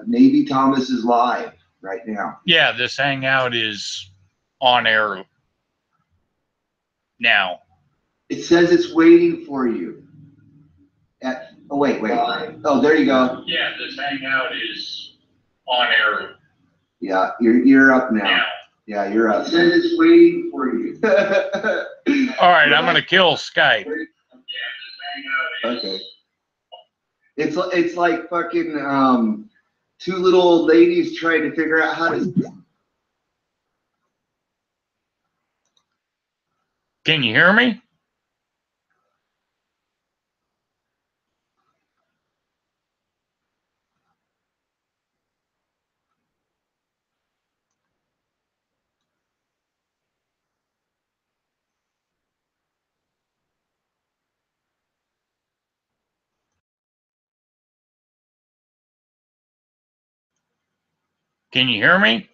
Navy Thomas is live right now. Yeah, this hangout is on air now. It says it's waiting for you. Oh, wait. Oh, there you go. Yeah, this hangout is on air. Yeah, you're up now. Yeah, you're up. It says it's waiting for you. All right, I'm gonna kill Skype. Yeah, this hangout is. Okay. It's like fucking two little old ladies trying to figure out how to. Can you hear me? Can you hear me?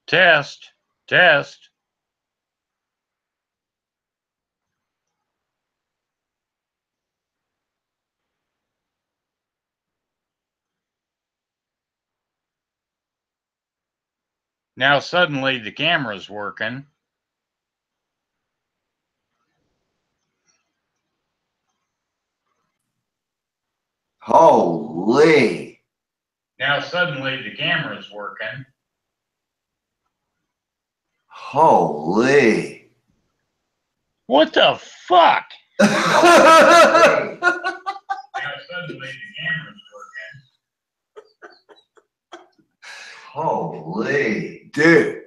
Test. Now suddenly the camera's working. Holy. Now suddenly the camera's working. Holy. What the fuck? Now suddenly the camera's working. Holy. Dude.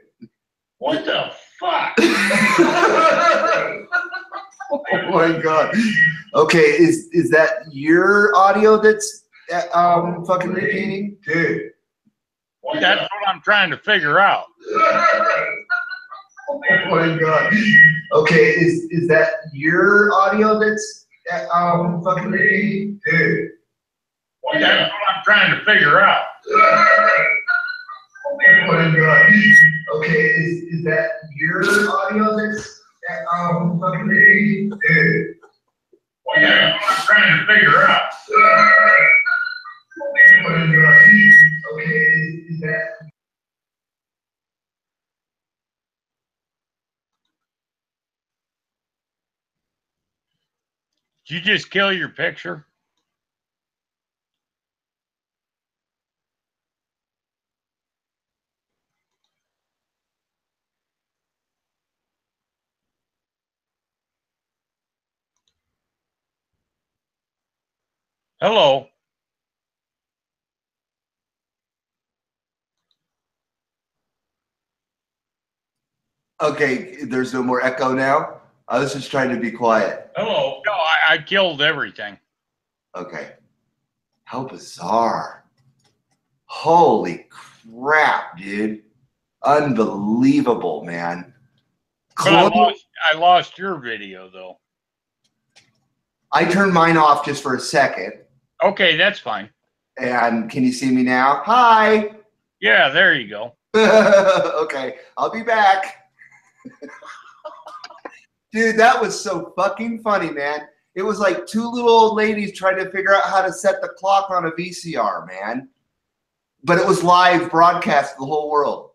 What the fuck? Oh my God. Okay, is that your audio that's fucking repeating? Dude. That's what I'm trying to figure out. Oh my God. Okay, is that your audio that's fucking repeating? Dude. That's what I'm trying to figure out. Oh my God. Okay, is that your audio that's fucking repeating? Dude. That's what I'm trying to figure out. Oh my God. Okay, is that. Did you just kill your picture? Hello. Okay, there's no more echo now. I was just trying to be quiet. Hello. No, I killed everything. Okay. How bizarre. Holy crap, dude. Unbelievable, man. But I lost your video, though. I turned mine off just for a second. Okay, that's fine. And can you see me now? Hi. Yeah, there you go. Okay, I'll be back. Dude, that was so fucking funny, man. It was like two little old ladies trying to figure out how to set the clock on a VCR, man. But it was live broadcast to the whole world.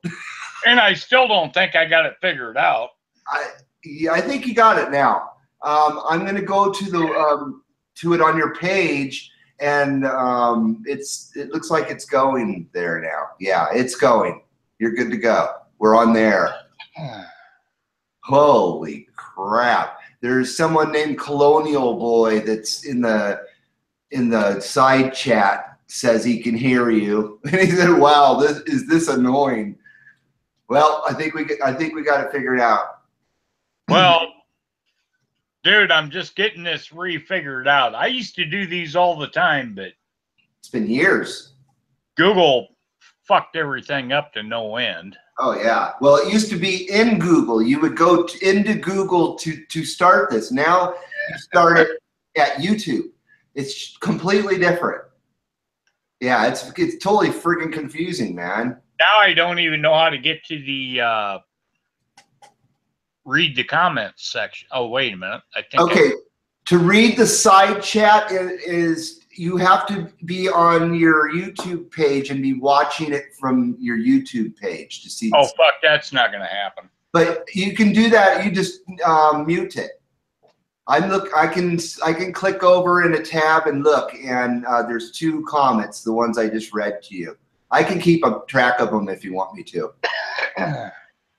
And I still don't think I got it figured out. I think you got it now. I'm going to go to the to it on your page, and it looks like it's going there now. Yeah, it's going. You're good to go. We're on there. Holy crap! There's someone named Colonial Boy that's in the in the side chat says he can hear you, and he said, "Wow, is this annoying?" Well, I think we got it figured out. Well, dude, I'm just getting this re-figured out. I used to do these all the time, but it's been years. Google fucked everything up to no end. Oh yeah. Well, it used to be in Google. You would go into Google to start this. Now you start it at YouTube. It's completely different. Yeah, it's totally freaking confusing, man. Now I don't even know how to get to the read the comments section. Oh, wait a minute. I think okay. To read the side chat is you have to be on your YouTube page and be watching it from your YouTube page to see. Oh fuck, that's not going to happen. But you can do that. You just mute it. I can click over in a tab and look, and there's 2 comments, the ones I just read to you. I can keep a track of them if you want me to.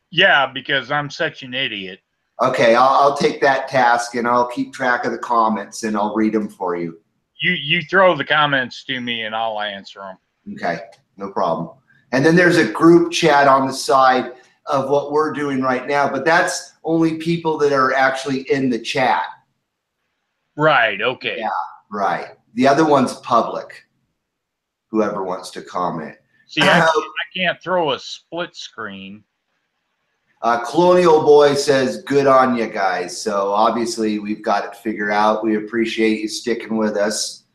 Yeah, because I'm such an idiot. Okay, I'll take that task, and I'll keep track of the comments, and I'll read them for you. You throw the comments to me, and I'll answer them. Okay, no problem. And then there's a group chat on the side of what we're doing right now, but that's only people that are actually in the chat. Right, okay. Yeah, right. The other one's public, whoever wants to comment. See, I can't throw a split screen. Colonial Boy says, good on you guys. So obviously we've got it figured out. We appreciate you sticking with us.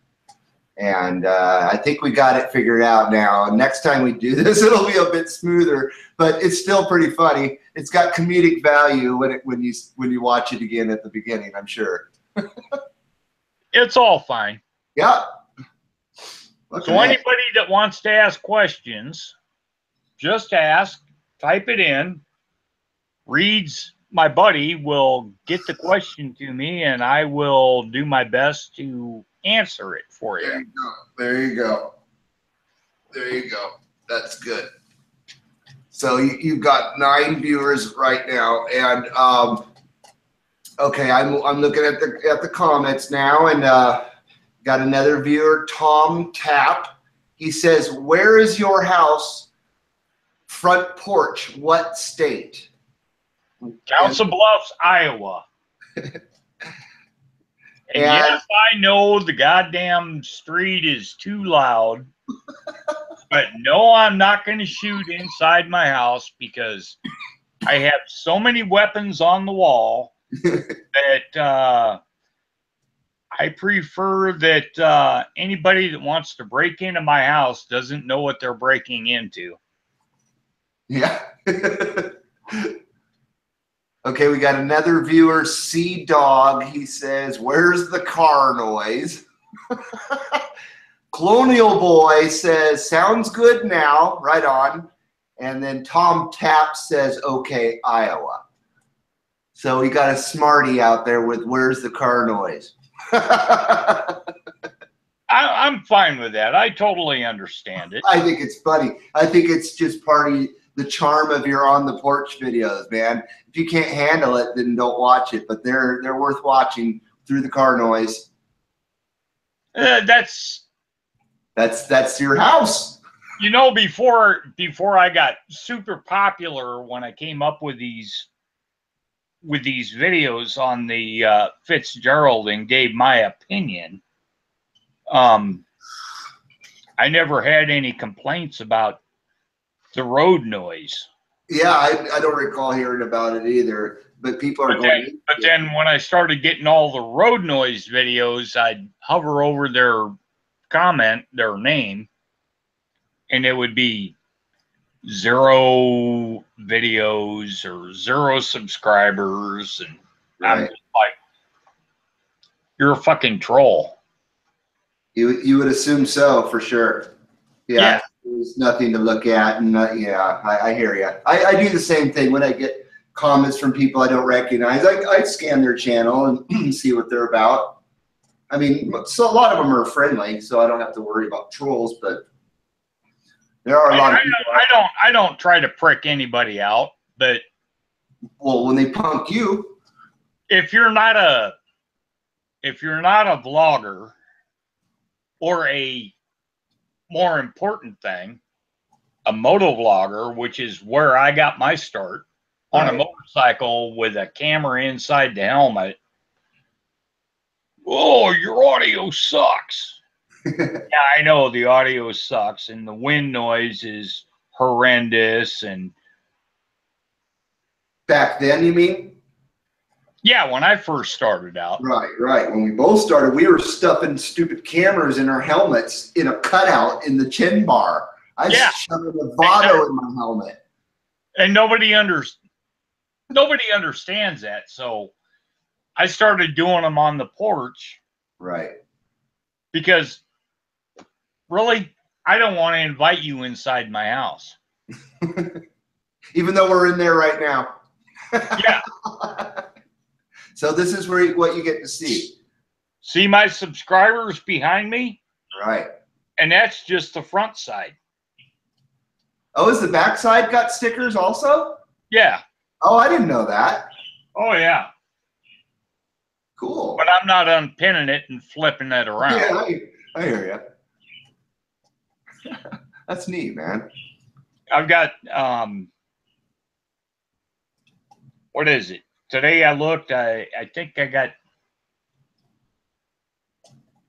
And I think we got it figured out now. And next time we do this, it'll be a bit smoother, but it's still pretty funny. It's got comedic value when you watch it again at the beginning, I'm sure. It's all fine. Yeah. Okay. So anybody that wants to ask questions, just ask, type it in. Reads, my buddy, will get the question to me, and I will do my best to answer it for you. There you go. There you go. That's good. So you've got 9 viewers right now, and okay, I'm looking at the comments now, and got another viewer, Tom Tapp. He says, "Where is your house front porch? What state?" Council Bluffs, Iowa. And yes, I know the goddamn street is too loud, but no, I'm not going to shoot inside my house because I have so many weapons on the wall that I prefer that anybody that wants to break into my house doesn't know what they're breaking into. Yeah. Okay, we got another viewer, Sea Dog. He says, "Where's the car noise?" Colonial Boy says, "Sounds good now." Right on. And then Tom Tapp says, "Okay, Iowa." So we got a smarty out there with "Where's the car noise?" I'm fine with that. I totally understand it. I think it's funny. I think it's just part of the charm of your on the porch videos, man. If you can't handle it, then don't watch it. But they're worth watching through the car noise. That's your house. You know, before I got super popular, when I came up with these videos on the Fitzgerald and gave my opinion, I never had any complaints about the road noise. Yeah, I don't recall hearing about it either. But people are going. But then when I started getting all the road noise videos, I'd hover over their comment, their name, and it would be 0 videos or 0 subscribers, and right. I'm just like, you're a fucking troll. You would assume so, for sure. Yeah. There's nothing to look at, and yeah, I hear you. I do the same thing when I get comments from people I don't recognize. I scan their channel and see what they're about. I mean, so a lot of them are friendly, so I don't have to worry about trolls. But there are a lot of people. I don't try to prick anybody out, but well, when they punk you, if you're not a vlogger, or a more important thing, a motovlogger, which is where I got my start, on a motorcycle with a camera inside the helmet. Oh, your audio sucks. Yeah, I know the audio sucks, and the wind noise is horrendous. And back then, you mean? yeah, when I first started out. Right. When we both started, we were stuffing stupid cameras in our helmets in a cutout in the chin bar. I was shoving a Vado in my helmet. And nobody understands that. So I started doing them on the porch. Right. Because really, I don't want to invite you inside my house. Even though we're in there right now. Yeah. So this is what you get to see. See my subscribers behind me? Right. And that's just the front side. Oh, is the back side got stickers also? Yeah. Oh, I didn't know that. Oh, yeah. Cool. But I'm not unpinning it and flipping it around. Yeah, I hear you. That's neat, man. I've got, what is it? Today I looked, I think I got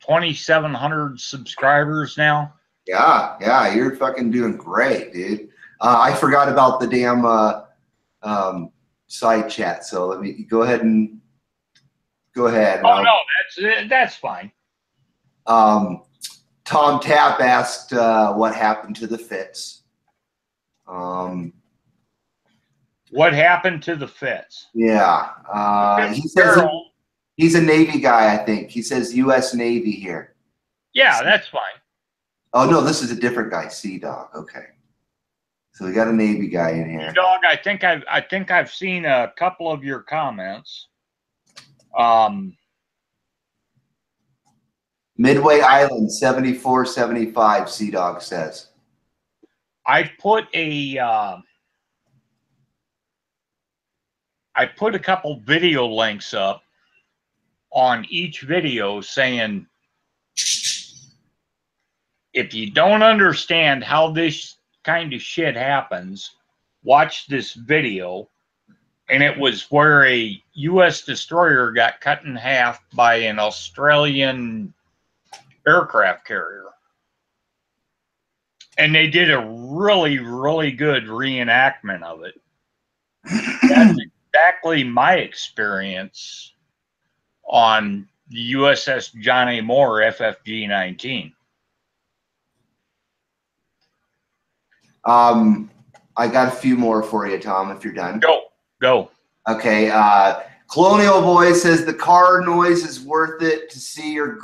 2,700 subscribers now. Yeah, you're fucking doing great, dude. I forgot about the damn side chat, so let me go ahead. Oh, no, that's fine. Tom Tapp asked what happened to the Fitz. What happened to the Fitz? Yeah. He says he's a Navy guy, I think. He says U.S. Navy here. Yeah, that's fine. Oh, no, this is a different guy, Sea Dog. Okay. So we got a Navy guy in here. Dog, I think I've seen a couple of your comments. Midway Island 7475, Sea Dog says. I put a couple video links up on each video saying, if you don't understand how this kind of shit happens, watch this video. And it was where a U.S. destroyer got cut in half by an Australian aircraft carrier. And they did a really, really good reenactment of it. That's exactly my experience on the USS John A. Moore FFG-19. I got a few more for you, Tom, if you're done. Go. Okay. Colonial Boy says the car noise is worth it to see you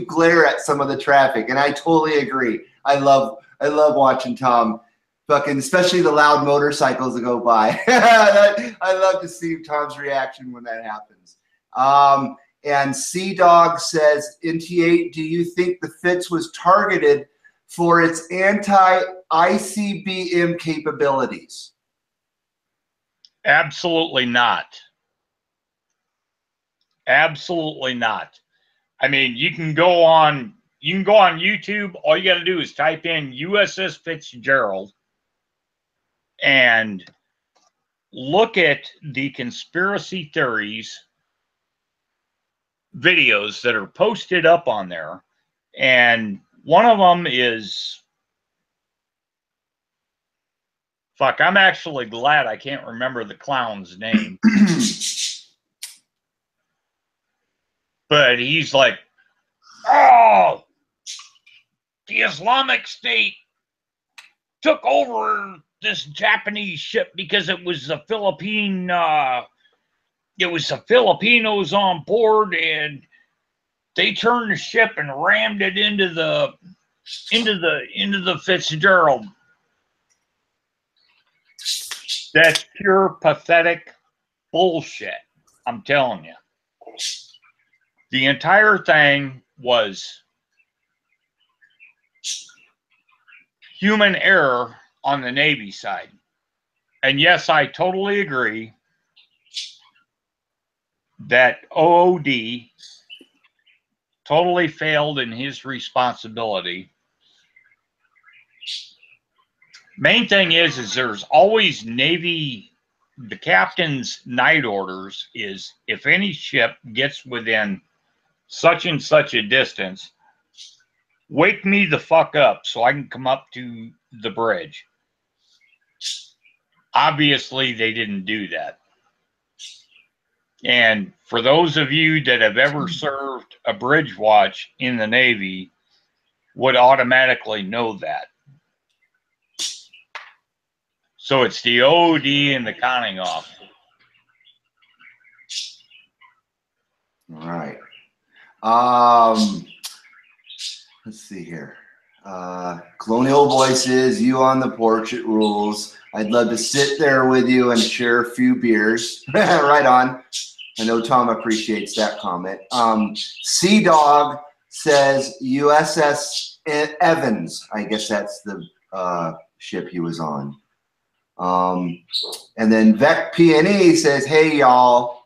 glare at some of the traffic, and I totally agree. I love watching Tom fucking, especially the loud motorcycles that go by. I love to see Tom's reaction when that happens. And Sea Dog says, NT8, do you think the Fitz was targeted for its anti-ICBM capabilities? Absolutely not. Absolutely not. I mean, you can go on YouTube. All you got to do is type in USS Fitzgerald and look at the conspiracy theories videos that are posted up on there. And one of them is, fuck, I'm actually glad I can't remember the clown's name. But he's like, oh, the Islamic State took over this Japanese ship because it was the Filipinos on board, and they turned the ship and rammed it into the Fitzgerald. That's pure pathetic bullshit. I'm telling you. The entire thing was human error on the Navy side. And yes, I totally agree that OOD totally failed in his responsibility. Main thing is there's always Navy, the captain's night orders is if any ship gets within such and such a distance, wake me the fuck up so I can come up to the bridge. Obviously, they didn't do that. And for those of you that have ever served a bridge watch in the Navy would automatically know that. So it's the OD and the conning off. All right. Let's see here. Colonial Voices, you on the porch, it rules. I'd love to sit there with you and share a few beers. Right on. I know Tom appreciates that comment. Sea Dog says USS Evans. I guess that's the ship he was on. And then Vec P&E says, hey y'all,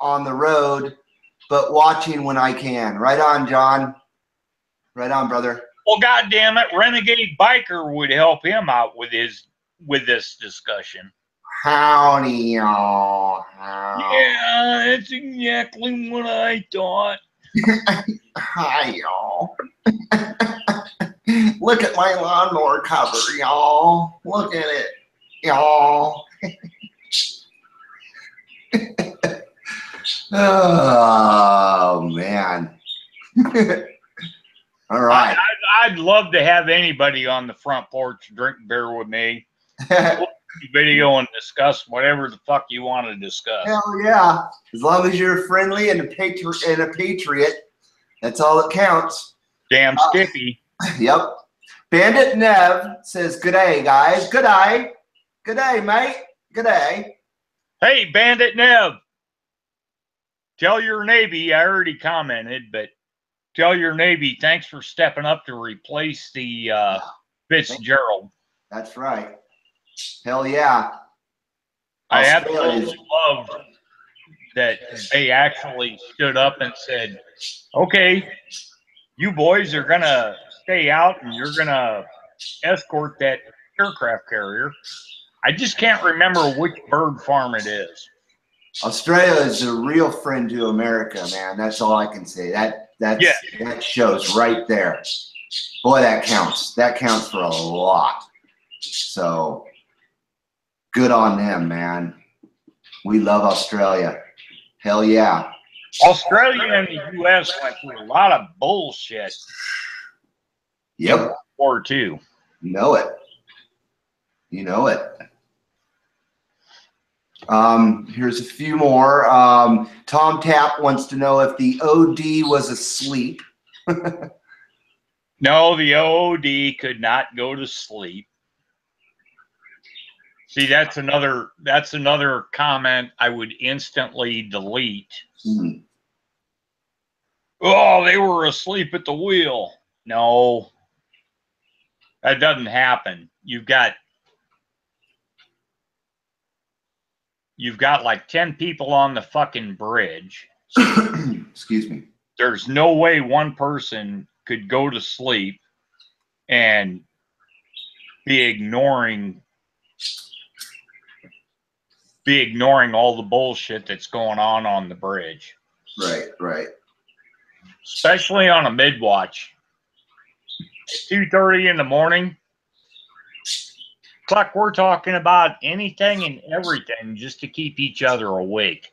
on the road, but watching when I can. Right on, John. Right on, brother. Well, goddamn it, Renegade Biker would help him out with this discussion. Howdy, y'all. Yeah, that's exactly what I thought. Hi, y'all. Look at my lawnmower cover, y'all. Look at it, y'all. Oh, man. All right. I'd love to have anybody on the front porch drink beer with me. Video and discuss whatever the fuck you want to discuss. Hell yeah. As long as you're friendly and a patriot, that's all that counts. Damn Skippy. Yep. Bandit Nev says, good day, guys. Good day. Good day, mate. Good day. Hey, Bandit Nev. Tell your Navy, I already commented, but tell your Navy thanks for stepping up to replace the Fitzgerald. That's right. Hell yeah. I absolutely loved that they actually stood up and said, okay, you boys are going to stay out and you're going to escort that aircraft carrier. I just can't remember which bird farm it is. Australia is a real friend to America, man. That's all I can say. That shows right there. Boy, that counts. That counts for a lot. So good on them, man. We love Australia. Hell yeah. Australia and the U.S. went through a lot of bullshit. Yep. War II. You know it. You know it. Here's a few more. Tom Tapp wants to know if the OD was asleep. No, the OD could not go to sleep. See, that's another comment I would instantly delete. Mm-hmm. Oh, they were asleep at the wheel. No, that doesn't happen. You've got like 10 people on the fucking bridge. Excuse me. There's no way one person could go to sleep and be ignoring all the bullshit that's going on the bridge. Right, right. Especially on a mid-watch. 2:30 in the morning. Fuck, we're talking about anything and everything just to keep each other awake.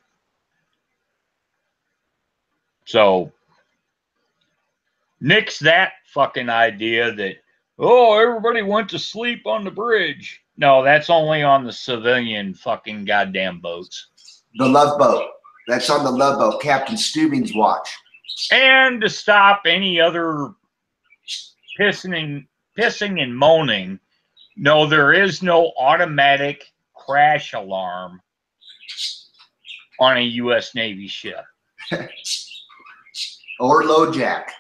So, nix that fucking idea that, oh, everybody went to sleep on the bridge. No, that's only on the civilian fucking goddamn boats. The Love Boat. That's on the Love Boat, Captain Steubing's watch. And to stop any other pissing and moaning, no, there is no automatic crash alarm on a U.S. Navy ship. Or low jack.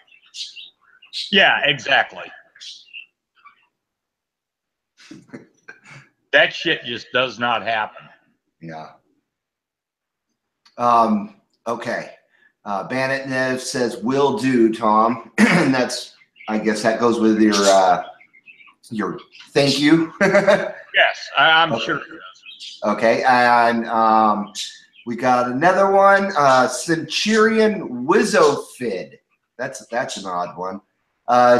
Yeah, exactly. That shit just does not happen. Yeah. Okay. Bandit Nev says, "Will do, Tom." And that's, I guess that goes with your thank you. Yes, I'm okay. sure. Okay, and we got another one, Centurion Wizzofid. That's an odd one.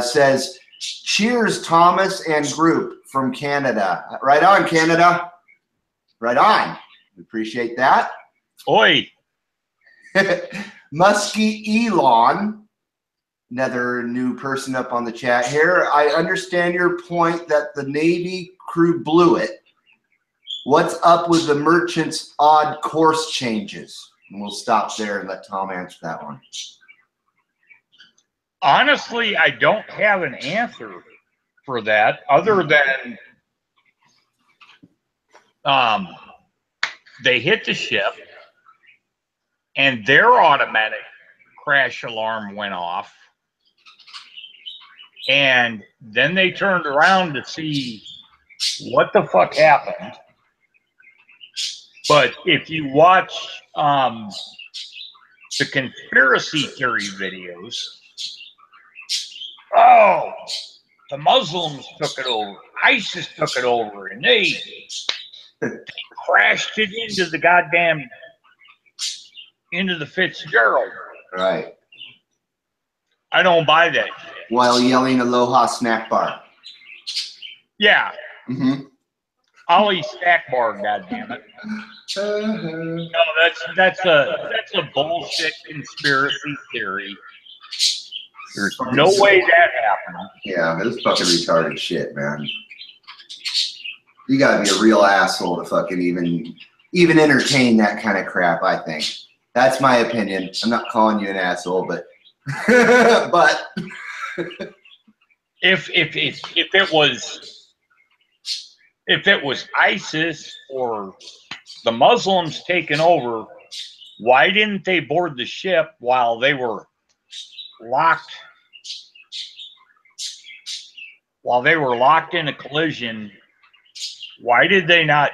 Says, "Cheers, Thomas and group from Canada." Right on, Canada. Right on. We appreciate that. Oi. Muskie Elon, another new person up on the chat here. "I understand your point that the Navy crew blew it. What's up with the merchant's odd course changes?" And we'll stop there and let Tom answer that one. Honestly, I don't have an answer for that other than they hit the ship and their automatic crash alarm went off. And then they turned around to see what the fuck happened. But if you watch the conspiracy theory videos, oh, the Muslims took it over, ISIS took it over, and they crashed it into the goddamn, into the Fitzgerald. Right. I don't buy that shit. While yelling Aloha Snack Bar. Yeah. Mm-hmm. Ollie Snack Bar, goddammit. No, that's a bullshit conspiracy theory. There's no way that happened. Yeah, this fucking retarded shit, man. You gotta be a real asshole to fucking even entertain that kind of crap, I think. That's my opinion. I'm not calling you an asshole, but but if it was ISIS or the Muslims taking over, why didn't they board the ship while they were locked? While they were locked in a collision, why did they not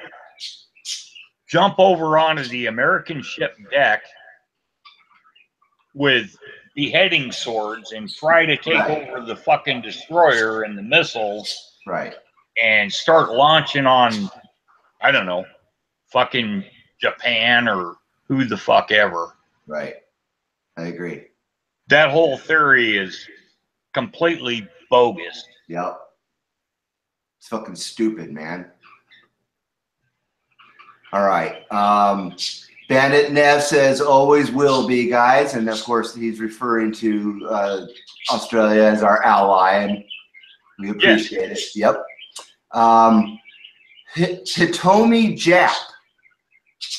jump over onto the American ship deck with beheading swords and try to take over the fucking destroyer and the missiles? Right. And start launching on, I don't know, fucking Japan or who the fuck ever. Right. I agree. That whole theory is completely bogus. Yep. It's fucking stupid, man. All right. Bandit Nev says, "Always will be, guys." And of course, he's referring to Australia as our ally, and we appreciate it. Yep. Hitomi Jap.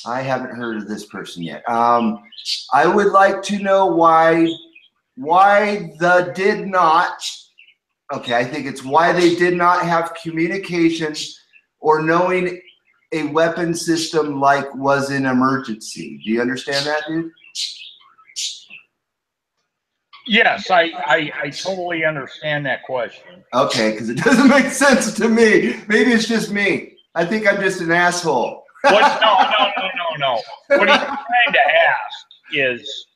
I haven't heard of this person yet. "I would like to know why the did not." Okay, I think it's why they did not have communication or knowing a weapon system like was an emergency. Do you understand that, dude? Yes, I totally understand that question. Okay, because it doesn't make sense to me. Maybe it's just me. I think I'm just an asshole. No. What he's trying to ask is,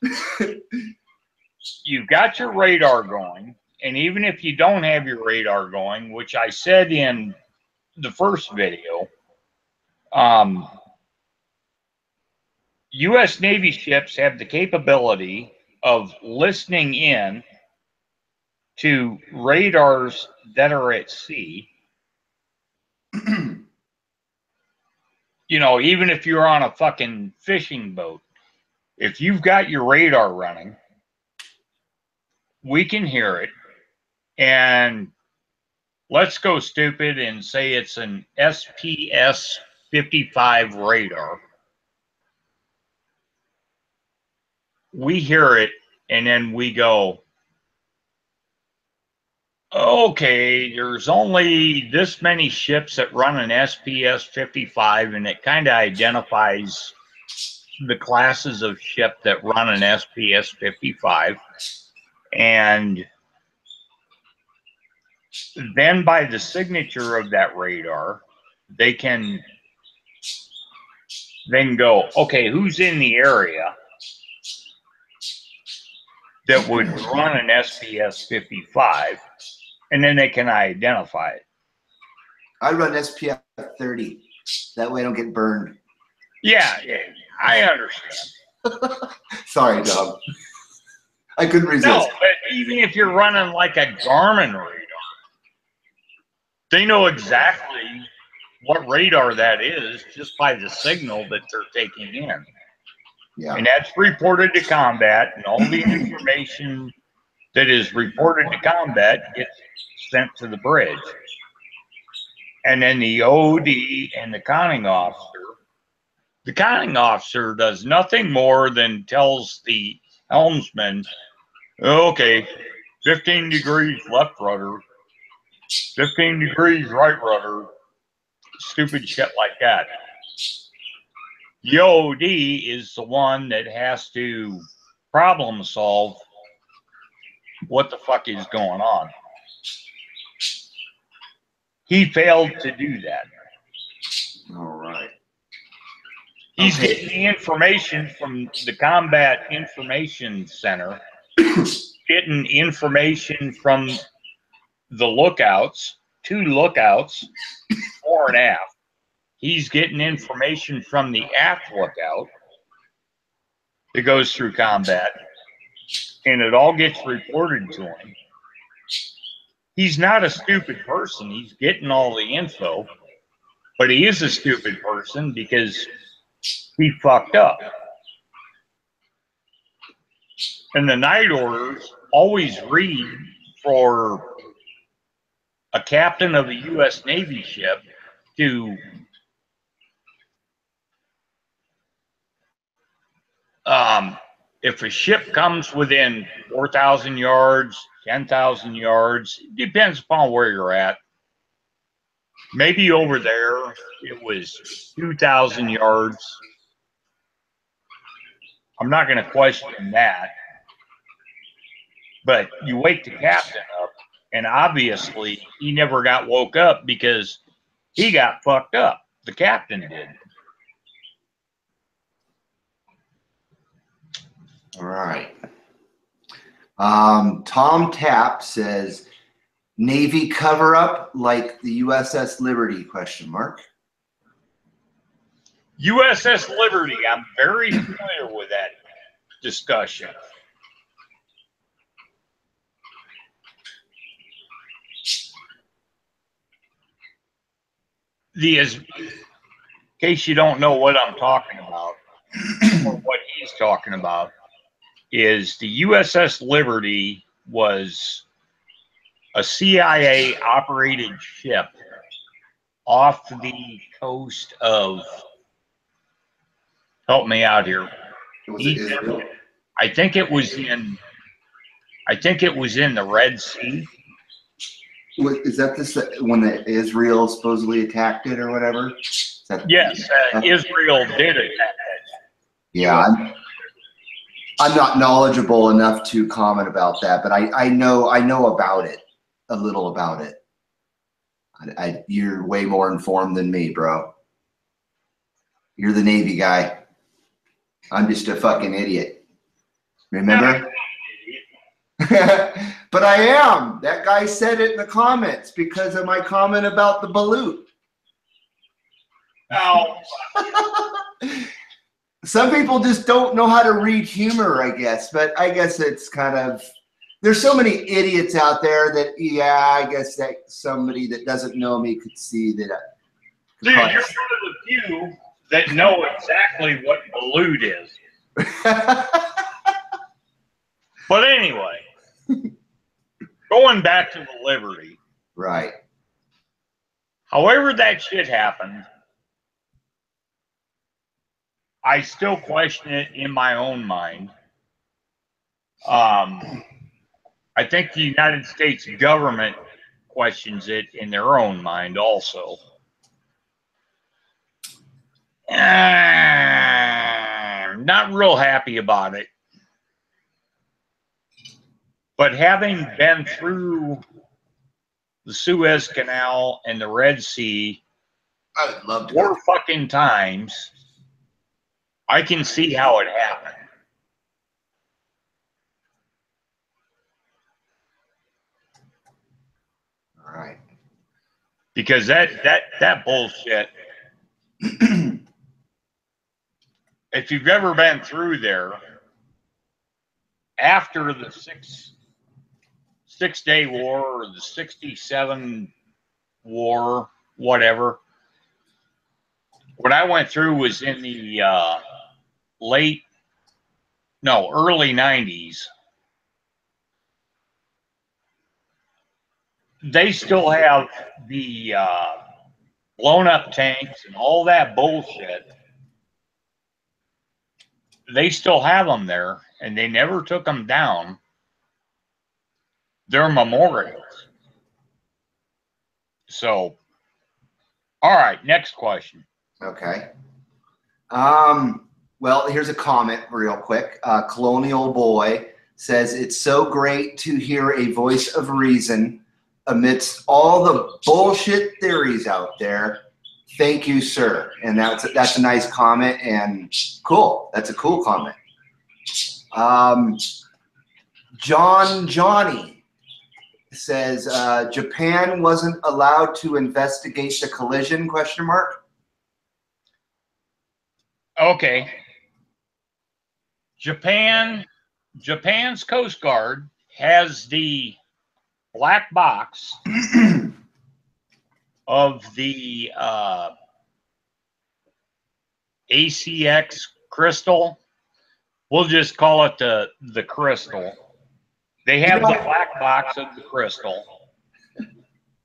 you've got your radar going, and even if you don't have your radar going, which I said in the first video, U.S. Navy ships have the capability of listening in to radars that are at sea. You know, even if you're on a fucking fishing boat, if you've got your radar running, we can hear it. And let's go stupid and say it's an SPS-55 radar. We hear it, and then we go, okay, there's only this many ships that run an SPS-55, and it kind of identifies the classes of ship that run an SPS-55. And then by the signature of that radar, they can then go, okay, who's in the area? that would run an SPS 55, and then they can identify it. I run SPF 30. That way I don't get burned. Yeah, I understand. Sorry, Dom. I couldn't resist. No, but even if you're running like a Garmin radar, they know exactly what radar that is just by the signal that they're taking in. Yeah. And that's reported to combat, and all the information that is reported to combat gets sent to the bridge. And then the OD and the conning officer does nothing more than tells the helmsman, okay, 15 degrees left rudder, 15 degrees right rudder, stupid shit like that. The OD is the one that has to problem solve what the fuck is going on. He failed to do that. All right. He's getting the information from the Combat Information Center, getting information from the lookouts, 2 lookouts, fore and aft. He's getting information from the aft lookout that goes through combat, and it all gets reported to him. He's not a stupid person. He's getting all the info, but he is a stupid person because he fucked up. And the night orders always read for a captain of a U.S. Navy ship to if a ship comes within 4,000 yards, 10,000 yards, it depends upon where you're at. Maybe over there it was 2,000 yards. I'm not going to question that. But you wake the captain up, and obviously he never got woke up because he got fucked up. The captain did. All right. Tom Tapp says, Navy cover-up like the USS Liberty, question mark. USS Liberty, I'm very familiar with that discussion. In case you don't know what I'm talking about, or what he's talking about, is the USS Liberty was a CIA-operated ship off the coast of, help me out here, Egypt. I think it was in the Red Sea. Is that this when Israel supposedly attacked it or whatever? Yes, Israel did attack it. Yeah, I'm not knowledgeable enough to comment about that, but I know about it, a little about it. You're way more informed than me, bro. You're the Navy guy. I'm just a fucking idiot. Remember? But I am. That guy said it in the comments because of my comment about the balut. Oh. Some people just don't know how to read humor, I guess. But I guess it's kind of, there's so many idiots out there that, yeah, I guess that somebody that doesn't know me could see that. Dude, you're one of the few that know exactly what balut is. But anyway, going back to the Liberty. Right. However that shit happened, I still question it in my own mind. I think the United States government questions it in their own mind also. Not real happy about it. But having been through the Suez Canal and the Red Sea I would love to 4 fucking times, I can see how it happened. because that bullshit. If you've ever been through there, after the Six-Day War or the 67 war, whatever, what I went through was in the early 90s. They still have the blown up tanks and all that bullshit. They still have them there, and they never took them down. They're memorials. So, all right, next question. Okay. Well, here's a comment real quick. Colonial Boy says, it's so great to hear a voice of reason amidst all the bullshit theories out there. Thank you, sir. And that's a nice comment, and cool. That's a cool comment. Johnny says, Japan wasn't allowed to investigate the collision, ? Okay. Japan's Coast Guard has the black box of the ACX crystal. We'll just call it the crystal. They have the black box of the crystal.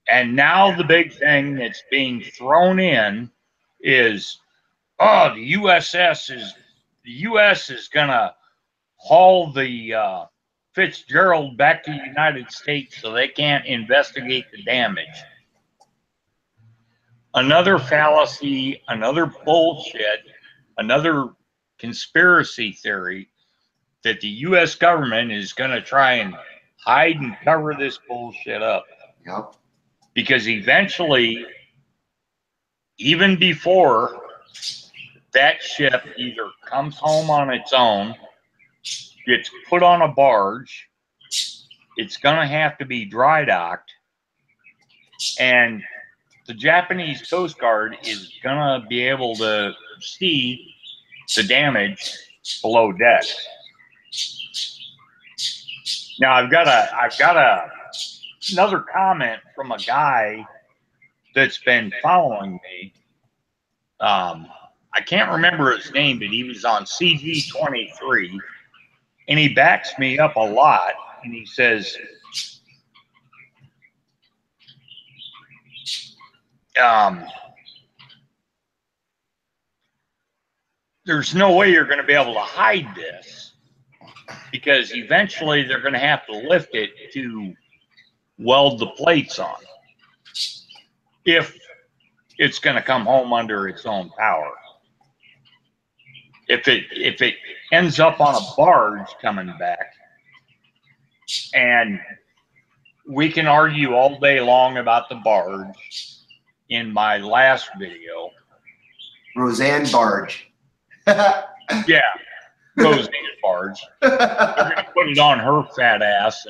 And now the big thing that's being thrown in is, oh, the U.S. is gonna haul the Fitzgerald back to the United States so they can't investigate the damage. Another fallacy, another bullshit, another conspiracy theory that the U.S. government is going to try and hide and cover this bullshit up. Yep. Because eventually, even before that ship either comes home on its own, gets put on a barge, it's going to have to be dry docked, and the Japanese Coast Guard is going to be able to see the damage below deck. Now I've got another comment from a guy that's been following me. I can't remember his name, but he was on CG23, and he backs me up a lot, and he says, there's no way you're going to be able to hide this, because eventually they're going to have to lift it to weld the plates on, if it's going to come home under its own power. If it ends up on a barge coming back, and we can argue all day long about the barge in my last video. Roseanne Barge. Yeah, Roseanne Barge. They're going to put it on her fat ass.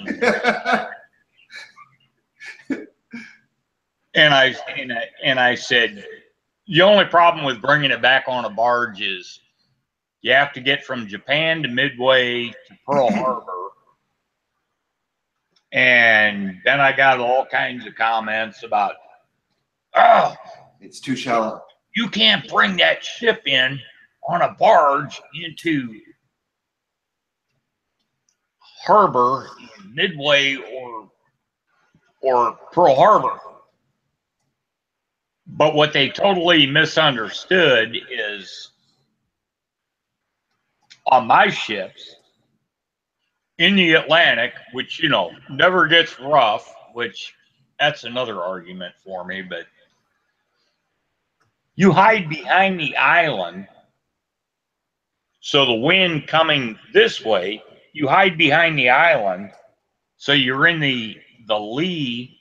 And I said, the only problem with bringing it back on a barge is you have to get from Japan to Midway to Pearl Harbor. And then I got all kinds of comments about, oh, it's too shallow. You can't bring that ship in on a barge into harbor in Midway or Pearl Harbor. But what they totally misunderstood is, on my ships in the Atlantic, which, you know, never gets rough, which that's another argument for me, but you hide behind the island. So the wind coming this way, you hide behind the island. So you're in the lee.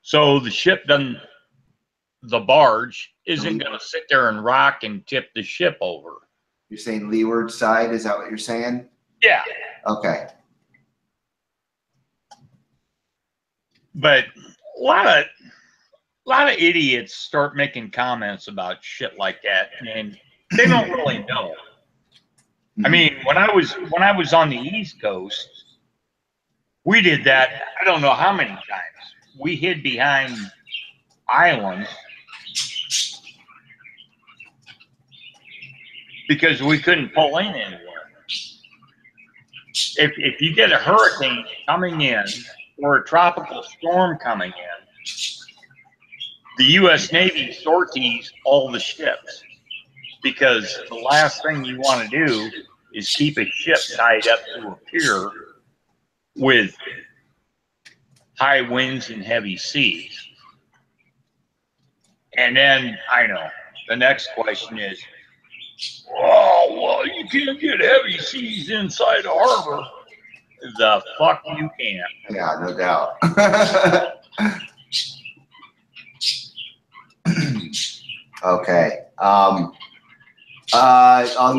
So the ship doesn't, the barge isn't going to sit there and rock and tip the ship over. You're saying leeward side? Is that what you're saying? Yeah. Okay. But a lot a lot of idiots start making comments about shit like that, and they don't really know. I mean, when I was on the East Coast, we did that. I don't know how many times. We hid behind islands because we couldn't pull in anywhere. If you get a hurricane coming in or a tropical storm coming in, the U.S. Navy sorties all the ships, because the last thing you want to do is keep a ship tied up to a pier with high winds and heavy seas. And then, I know, the next question is, oh, well, you can't get heavy seas inside a harbor. The fuck you can. Yeah, no doubt. Okay. I'm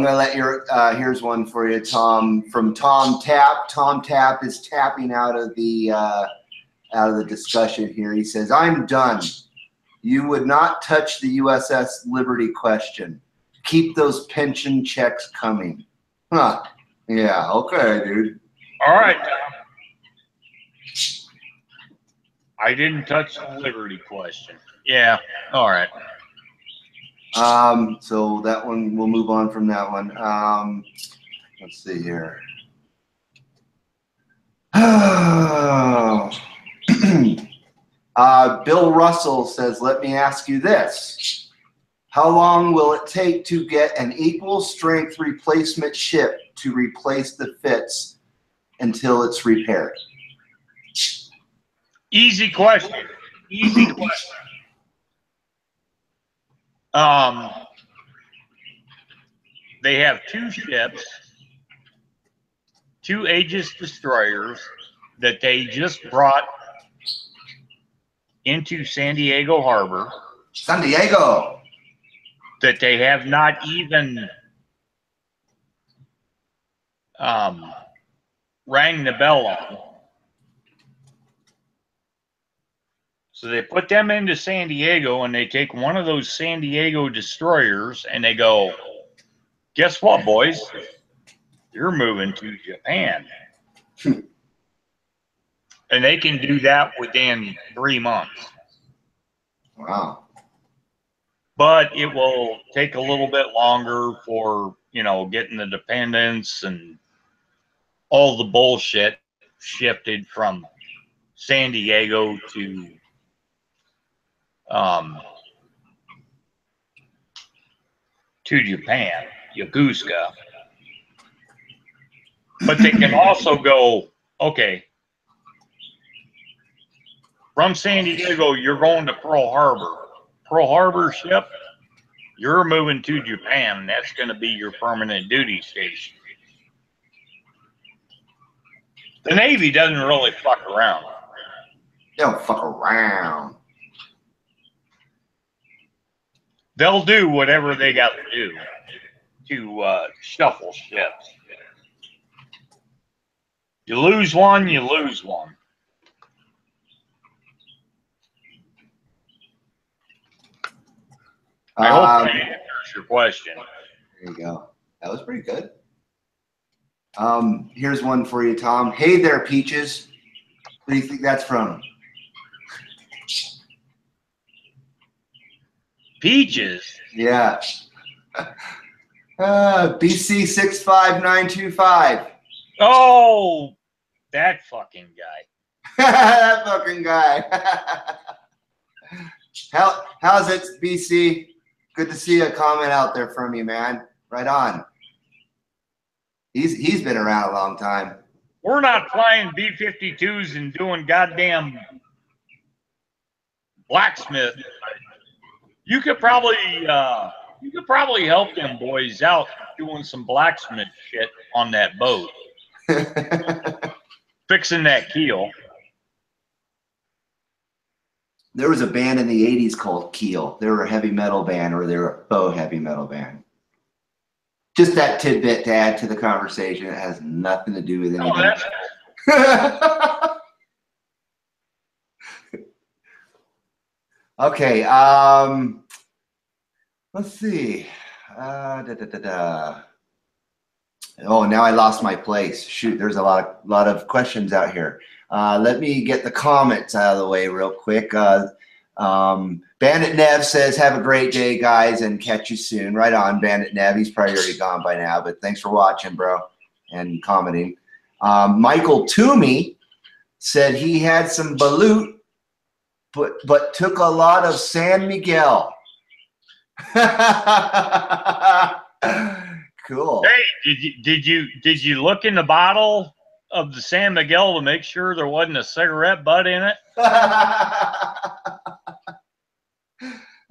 gonna let your here's one for you, Tom, from Tom Tap. Tom Tap is tapping out of the discussion here. He says, "I'm done. You would not touch the USS Liberty question. Keep those pension checks coming." Huh. Yeah, okay, dude. All right, Tom. I didn't touch the Liberty question. Yeah, all right. So that one, we'll move on from that one. Let's see here. Bill Russell says, "Let me ask you this. How long will it take to get an equal strength replacement ship to replace the Fitz until it's repaired?" Easy question. Easy question. They have two ships, two Aegis destroyers that they just brought into San Diego Harbor. San Diego. That they have not even rang the bell on. So they put them into San Diego, and they take one of those San Diego destroyers, and they go, "Guess what, boys? You're moving to Japan." And they can do that within 3 months. Wow. But it will take a little bit longer for, getting the dependents and all the bullshit shifted from San Diego to Japan, Yokosuka. But they can also go, okay, from San Diego, you're going to Pearl Harbor. Pearl Harbor ship, you're moving to Japan. That's going to be your permanent duty station. The Navy doesn't really fuck around. They don't fuck around. They'll do whatever they got to do to shuffle ships. You lose one, you lose one. I hope that answers your question. There you go. That was pretty good. Here's one for you, Tom. "Hey there, Peaches." What do you think that's from? Peaches? Yeah. BC 65925. Oh, that fucking guy. That fucking guy. How's it, BC? Good to see a comment out there from you, man. Right on. He's been around a long time. We're not flying B-52s and doing goddamn blacksmith. You could probably help them boys out doing some blacksmith shit on that boat. Fixing that keel. There was a band in the 80s called Keel. They were a heavy metal band, or they were a faux heavy metal band. Just that tidbit to add to the conversation. It has nothing to do with anything. Oh, that's cool. Okay. Let's see. Oh, now I lost my place. Shoot, there's a lot of questions out here. Let me get the comments out of the way real quick. Bandit Nev says, have a great day, guys, and catch you soon. Right on, Bandit Nev. He's probably already gone by now, but thanks for watching, bro, and commenting. Michael Toomey said he had some balut, but took a lot of San Miguel. Cool. Hey, did you look in the bottle of the San Miguel to make sure there wasn't a cigarette butt in it?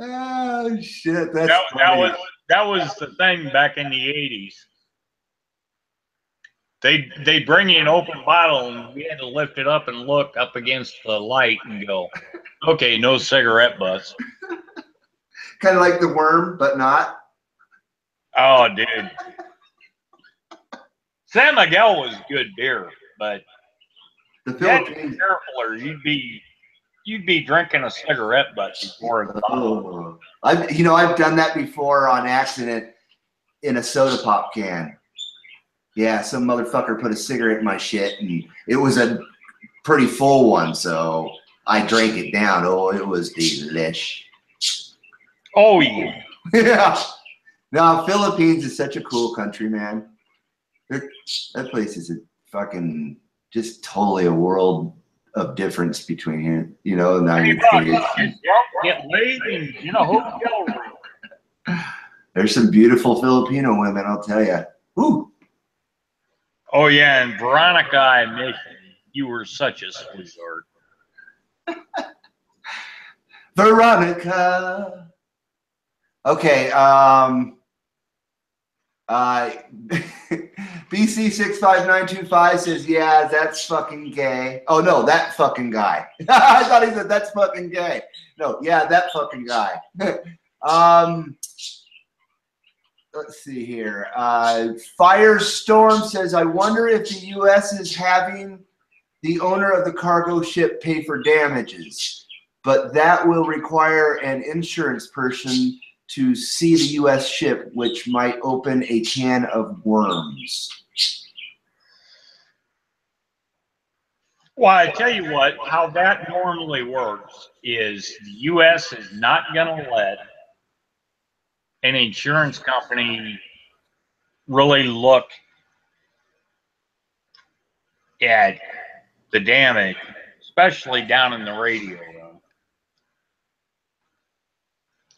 Oh shit! That was the thing back in the 80s. They bring you an open bottle and we had to lift it up and look up against the light and go, okay, no cigarette butts. Kind of like the worm, but not. Oh, dude. San Miguel was good beer, but The you had to Philippines. be careful or you'd be drinking a cigarette butt before the bottle. I've done that before on accident in a soda pop can. Yeah, some motherfucker put a cigarette in my shit, and it was a pretty full one, so I drank it down. Oh, it was delish. Oh yeah. Yeah. No, Philippines is such a cool country, man. That place is a fucking just totally a world of difference between here, the United States. Get laid and in a hotel room. There's some beautiful Filipino women, I'll tell you. Ooh. Oh yeah, and Veronica, I miss you were such a sweetheart. Veronica. Okay, BC65925 says, yeah, that's fucking gay. Oh, no, that fucking guy. I thought he said that's fucking gay. No, yeah, that fucking guy. Let's see here. Firestorm says, I wonder if the U.S. is having the owner of the cargo ship pay for damages, but that will require an insurance person to see the U.S. ship, which might open a can of worms. Well, I tell you what, how that normally works is the U.S. is not going to let an insurance company really look at the damage, especially down in the radio room.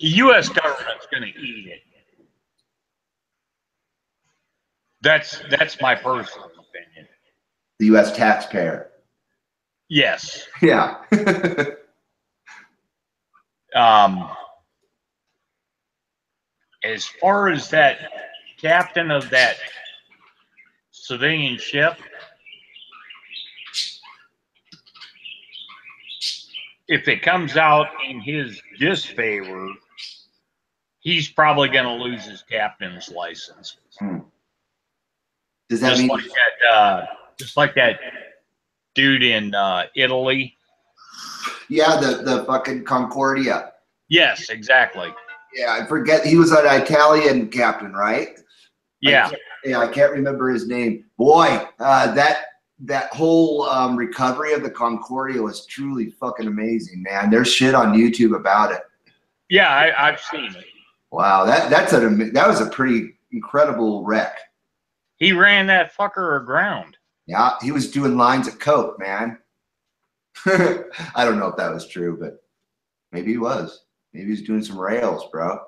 The U.S. government's going to eat it. That's my personal opinion. The U.S. taxpayer. Yes. Yeah. As far as that captain of that civilian ship, if it comes out in his disfavor, he's probably going to lose his captain's license. Does that mean just like that dude in Italy? Yeah, the fucking Concordia. Yes, exactly. Yeah, I forget. He was an Italian captain, right? Yeah. I can't remember his name. Boy, that whole recovery of the Concordia was truly fucking amazing, man. There's shit on YouTube about it. Yeah, I've seen it. Wow, that was a pretty incredible wreck. He ran that fucker aground. Yeah, he was doing lines of coke, man. I don't know if that was true, but maybe he was. Maybe he's doing some rails, bro.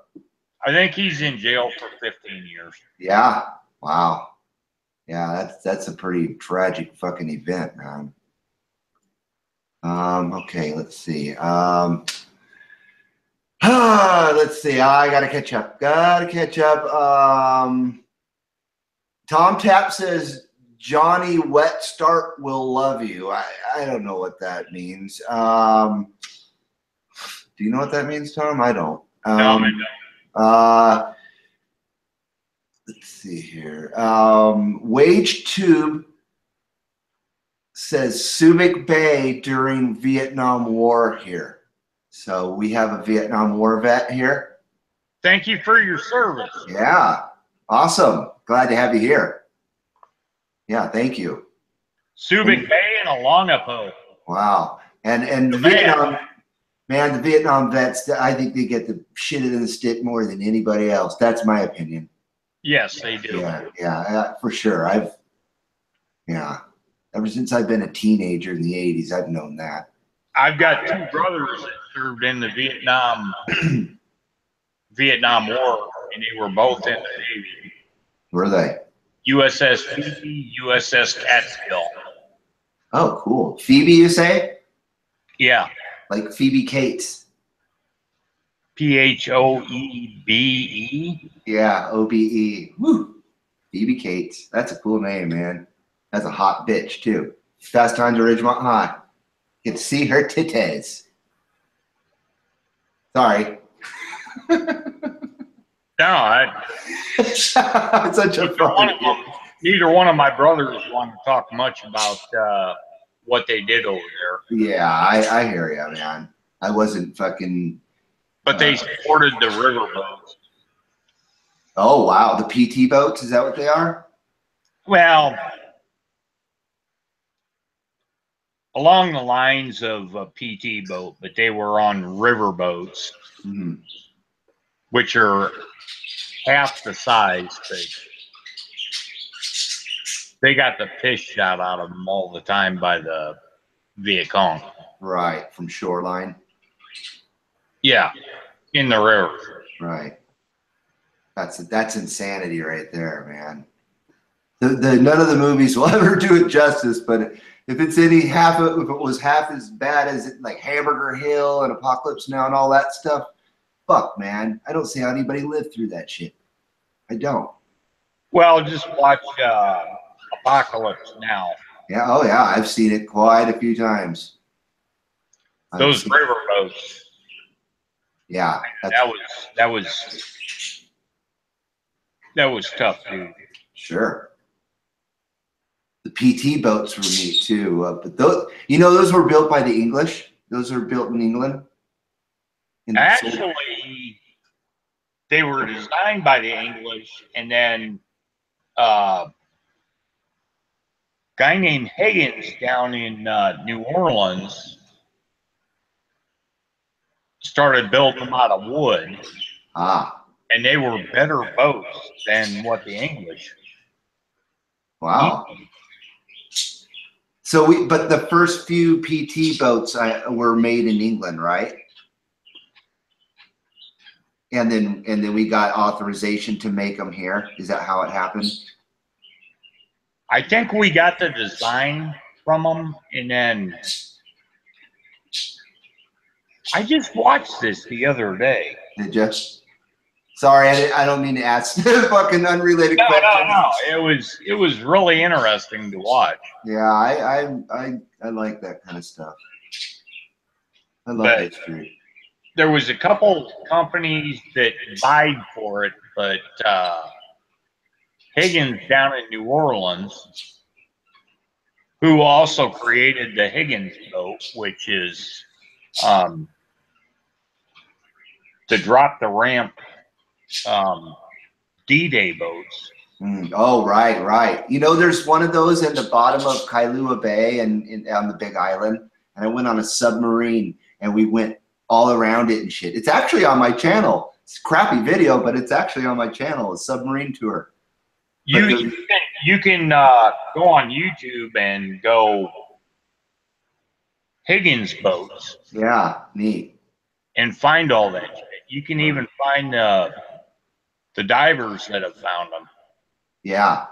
I think he's in jail for 15 years. Yeah. Wow. Yeah, that's a pretty tragic fucking event, man. Okay, let's see. Let's see. I gotta catch up. Tom Tap says Johnny Wet Start will love you. I don't know what that means. Do you know what that means, Tom? I don't. No, I don't. Let's see here. Wage Tube says Subic Bay during Vietnam War here. So we have a Vietnam War vet here. Thank you for your service. Yeah, awesome. Glad to have you here. Yeah, thank you. Subic Bay and Alongapo. Wow. And the Vietnam, man, the Vietnam vets, I think they get the shit in the stick more than anybody else. That's my opinion. Yes, they do. Yeah, for sure. Ever since I've been a teenager in the 80s, I've known that. I've got two brothers that served in the Vietnam War, and they were both in the Navy. Were they? USS Phoebe, USS Catskill. Oh, cool. Phoebe, you say? Yeah. Like Phoebe Cates. Phoebe. Yeah, OBE. Woo. Phoebe Cates. That's a cool name, man. That's a hot bitch, too. Fast Times at Ridgemont High. You can see her titties. Sorry. No, It's such a funny. Neither one of my brothers want to talk much about what they did over there. Yeah, I hear you, man. I wasn't fucking. But they supported the river boats. Oh, wow. The PT boats? Is that what they are? Well, along the lines of a PT boat, but they were on river boats, which are half the size. But they got the piss shot out of them all the time by the Viet Cong. Right, from shoreline. Yeah, in the river. Right. That's insanity right there, man. None of the movies will ever do it justice, but if it was half as bad as like Hamburger Hill and Apocalypse Now and all that stuff, fuck, man. I don't see how anybody lived through that shit. I don't. Well, just watch Apocalypse Now. Yeah, oh yeah, I've seen it quite a few times. Those river boats. Yeah, that was tough, dude. Sure. The PT boats were neat too, but those were built by the English. Those were built in England. Actually, they were designed by the English, and then guy named Higgins down in New Orleans started building them out of wood. And they were better boats than what the English. Wow. But the first few PT boats were made in England, right? And then we got authorization to make them here. Is that how it happened? I think we got the design from them, and then I just watched this the other day. Did you? Sorry, I don't mean to ask fucking unrelated questions. No. It was really interesting to watch. Yeah, I like that kind of stuff. I love history. There was a couple companies that vied for it, but Higgins down in New Orleans, who also created the Higgins boat, which is to drop the ramp D-Day boats. Oh, right. There's one of those in the bottom of Kailua Bay and on the Big Island, and I went on a submarine and we went all around it and shit. It's actually on my channel. It's a crappy video, but it's actually on my channel. A submarine tour. You can go on YouTube and go Higgins boats. Yeah, neat. And find all that shit. You can even find the divers that have found them. Yeah.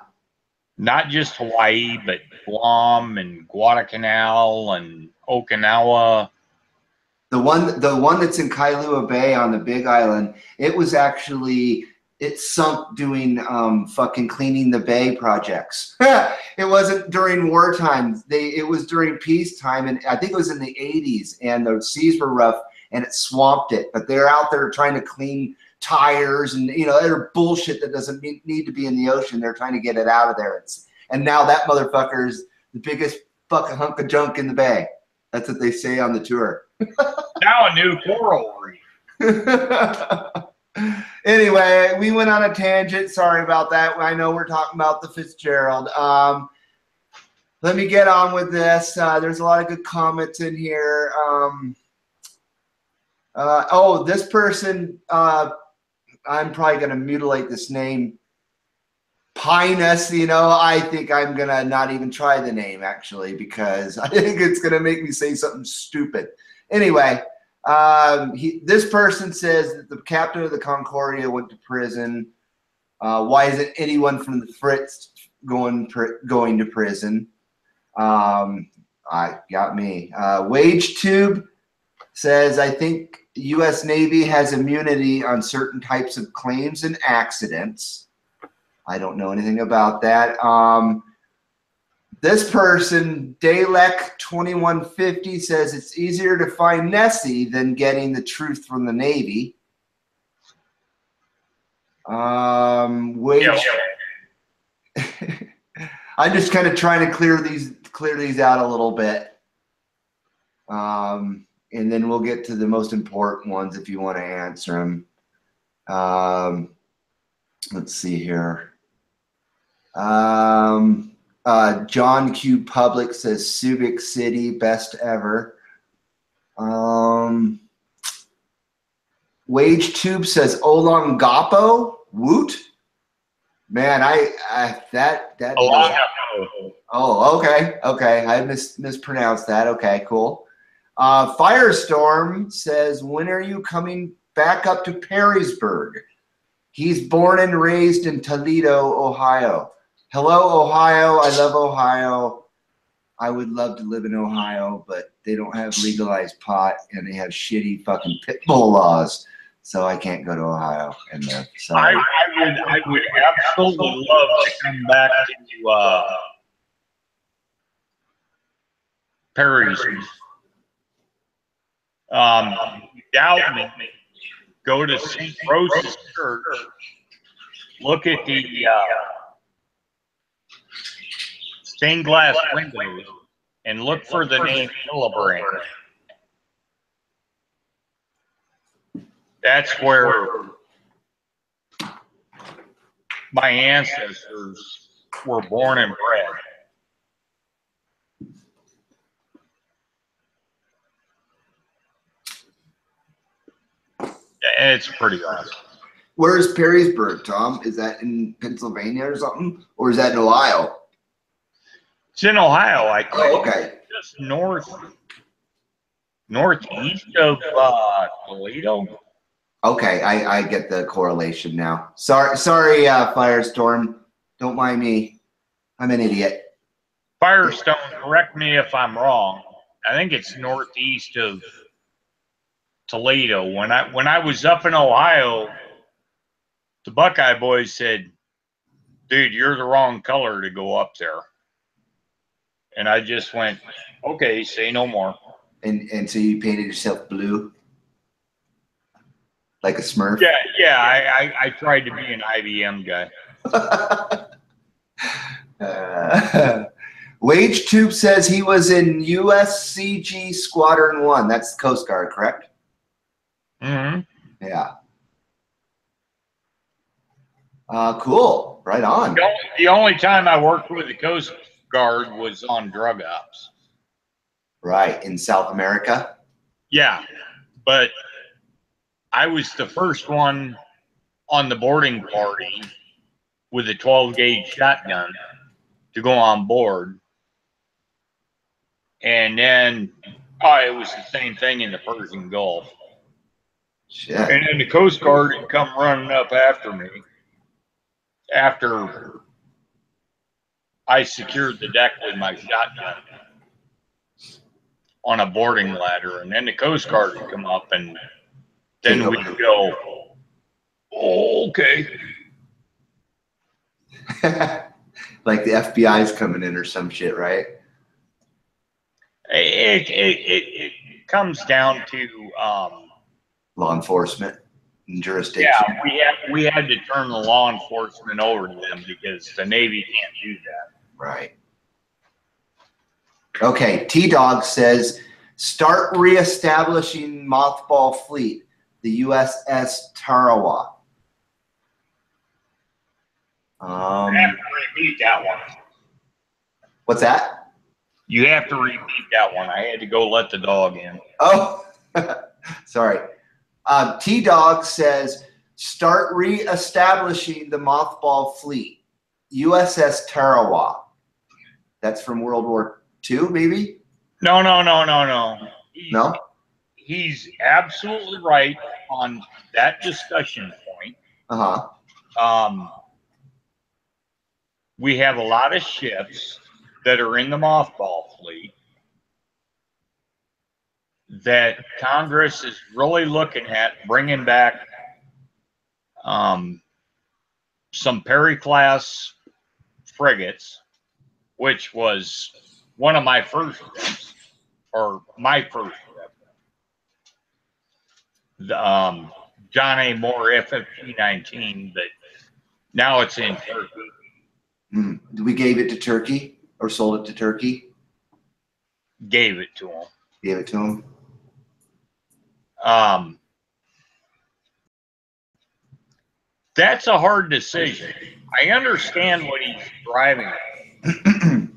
Not just Hawaii, but Guam and Guadalcanal and Okinawa. The one that's in Kailua Bay on the Big Island, it sunk doing fucking cleaning the bay projects. It wasn't during wartime. It was during peacetime, and I think it was in the 80s, and the seas were rough and it swamped it. But they're out there trying to clean tires and they're bullshit that doesn't need to be in the ocean. They're trying to get it out of there. And now that motherfucker is the biggest fucking hunk of junk in the bay. That's what they say on the tour. Now a new coral reef. Anyway, we went on a tangent. Sorry about that. I know we're talking about the Fitzgerald. Let me get on with this. There's a lot of good comments in here. This person, I'm probably going to mutilate this name. Pinus, I think I'm going to not even try the name, actually, because I think it's going to make me say something stupid. Anyway, this person says that the captain of the Concordia went to prison. Why isn't anyone from the Fritz going to prison? I got me. Wage Tube says, I think U.S. Navy has immunity on certain types of claims and accidents. I don't know anything about that. This person, Dalek 2150, says it's easier to find Nessie than getting the truth from the Navy. I'm just kind of trying to clear these out a little bit, and then we'll get to the most important ones if you want to answer them. Let's see here. John Q. Public says Subic City, best ever. Wage Tube says Olangapo, Woot. Man, that oh, okay. I mispronounced that. Okay, cool. Firestorm says, when are you coming back up to Perrysburg? He's born and raised in Toledo, Ohio. Hello, Ohio. I love Ohio. I would love to live in Ohio, but they don't have legalized pot and they have shitty fucking pit bull laws. So I can't go to Ohio and live. So I would absolutely love to come back to Perry's. Doubt me. Go to St. Rose's Church. Look at the stained glass windows and look for the name Hillebrand. That's where my ancestors were born and bred. It's pretty awesome. Where's Perrysburg, Tom? Is that in Pennsylvania or something? Or is that in Ohio? It's in Ohio, I think. Oh, okay. Just northeast of Toledo. Okay, I get the correlation now. Sorry, Firestorm. Don't mind me. I'm an idiot. Firestone, correct me if I'm wrong. I think it's northeast of Toledo. When I was up in Ohio, the Buckeye boys said, dude, you're the wrong color to go up there. And I just went, okay, say no more. And so you painted yourself blue? Like a Smurf? Yeah, I tried to be an IBM guy. Wage Tube says he was in USCG Squadron 1. That's the Coast Guard, correct? Mm-hmm. Yeah. Cool. Right on. The only time I worked with the Coast Guard was on drug ops. Right. In South America? Yeah. But I was the first one on the boarding party with a 12-gauge shotgun to go on board. And then it was the same thing in the Persian Gulf. Shit. And then the Coast Guard had come running up after me after I secured the deck with my shotgun on a boarding ladder. And then the Coast Guard would come up and then we'd go, oh, okay. Like the FBI's coming in or some shit, right? It comes down to law enforcement and jurisdiction. Yeah, we had to turn the law enforcement over to them because the Navy can't do that. Right. Okay, T-Dog says Start reestablishing mothball fleet, the USS Tarawa. You have to repeat that one. What's that? You have to repeat that one. I had to go let the dog in. Oh, sorry. T-Dog says, start reestablishing the mothball fleet, USS Tarawa. That's from World War II, maybe? No. No? He's absolutely right on that discussion point. Uh-huh. We have a lot of ships that are in the mothball fleet that Congress is really looking at bringing back some Perry-class frigates, which was one of my first ships, or my first ship. The, John A. Moore FFG-19, but now it's in Turkey. We gave it to Turkey or sold it to Turkey? Gave it to him. Gave it to him. That's a hard decision. I understand what he's driving at,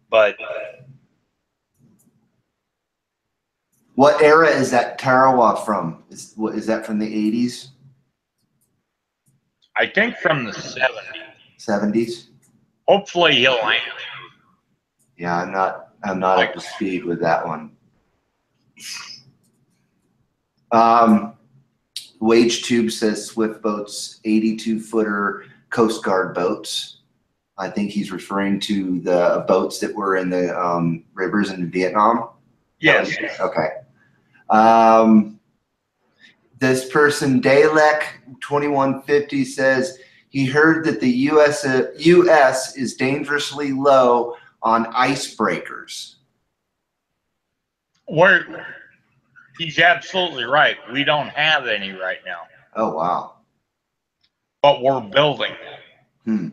but what era is that Tarawa from? Is that from the 80s? I think from the 70s. 70s? Hopefully he'll land. Yeah, I'm not up to speed with that one. Wage Tube says Swift boats, 82-footer Coast Guard boats. I think he's referring to the boats that were in the rivers in Vietnam. Yes. Okay. This person, Dalek 2150, says he heard that the U.S. is dangerously low on icebreakers. He's absolutely right. We don't have any right now. Oh, wow. But we're building them.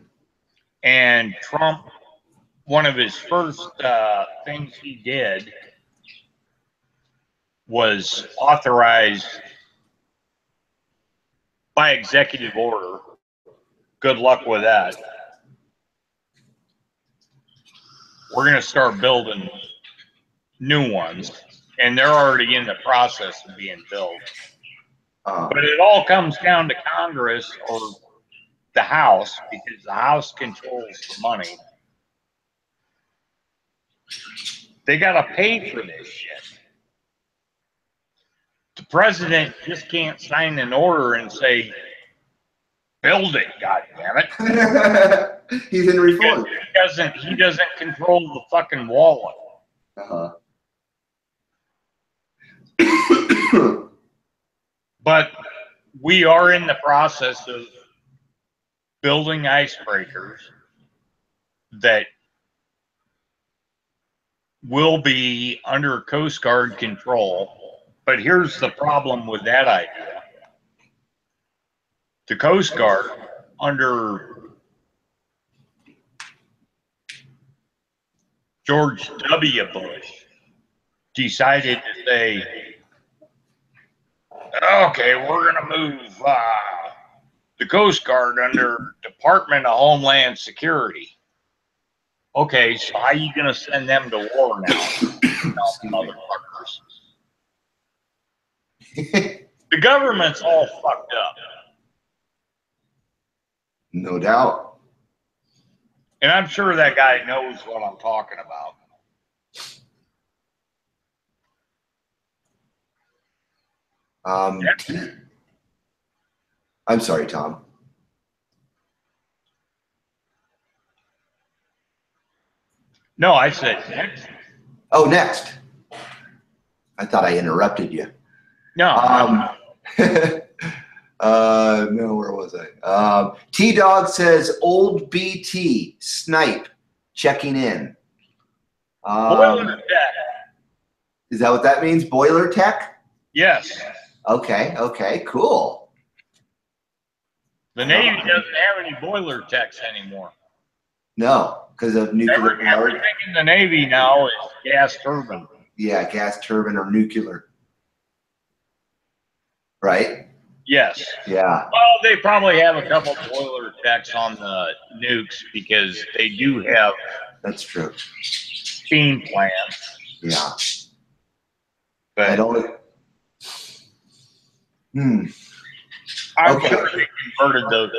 And Trump, one of his first things he did was authorized by executive order. Good luck with that. We're going to start building new ones, and they're already in the process of being built. But it all comes down to Congress or the House, because the House controls the money. They got to pay for this shit. The president just can't sign an order and say, build it, goddammit. He's in reform. He doesn't control the fucking wallet. But we are in the process of building icebreakers that will be under Coast Guard control. But here's the problem with that idea. The Coast Guard, under George W. Bush, decided to say, okay, we're going to move the Coast Guard under Department of Homeland Security. Okay, so how are you going to send them to war now? Motherfuckers. The government's all fucked up. No doubt. And I'm sure that guy knows what I'm talking about. I'm sorry, Tom. No, I said next. Oh, next. I thought I interrupted you. No. No, where was I? T-Dog says, old BT, snipe, checking in. Boiler tech. Is that what that means? Boiler tech? Yes. Okay, cool. The Navy doesn't have any boiler techs anymore. No, because of nuclear power. Everything in the Navy now is gas turbine. Yeah, gas turbine or nuclear. Right? Yes. Yeah. Well, they probably have a couple boiler checks on the nukes because they do have That's true. steam plants. Yeah. But I don't. I'm Okay. sure they converted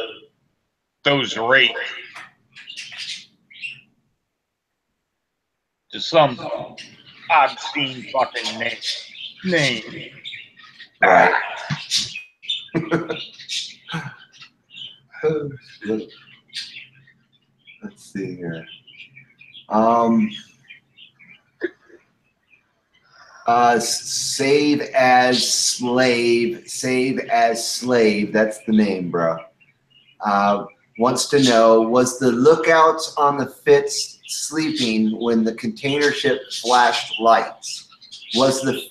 those rates to some obscene fucking name. Right. Let's see here. Save as slave. Save as slave. That's the name, bro. Wants to know, was the lookouts on the Fitz sleeping when the container ship flashed lights? Was the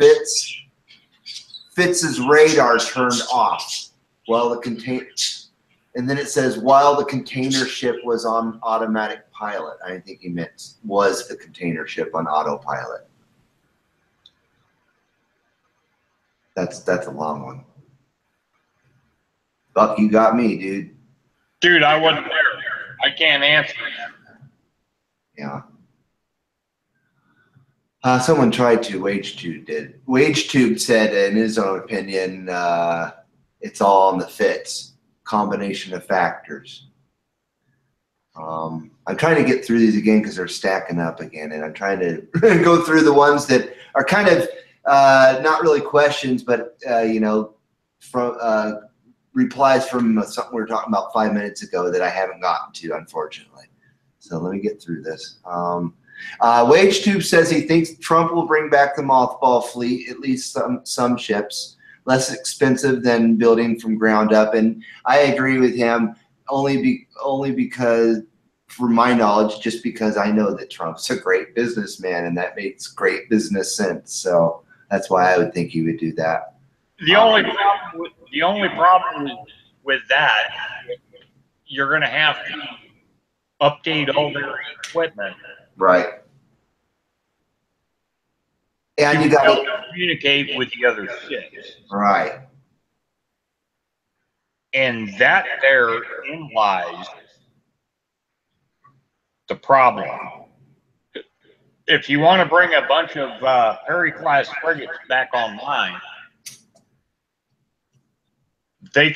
Fitz's radar turned off? Well, and then it says while the container ship was on automatic pilot. I think he meant was the container ship on autopilot. That's a long one. Buck, you got me, dude. Dude, I wasn't there. I can't answer that. Yeah. Someone tried to. WageTube did. WageTube said, in his own opinion, it's all on the Fitz. Combination of factors. I'm trying to get through these again because they're stacking up again, and I'm trying to go through the ones that are kind of not really questions, but from replies from something we were talking about 5 minutes ago that I haven't gotten to, unfortunately. So let me get through this. WageTube says he thinks Trump will bring back the mothball fleet, at least some ships, less expensive than building from ground up. And I agree with him only because, from my knowledge, just because I know that Trump's a great businessman and that makes great business sense. So that's why I would think he would do that. The only problem with that, you're going to have to update all their equipment. Right. And you got to communicate with the other ships. Right. And that therein lies the problem. If you want to bring a bunch of Perry-class frigates back online, they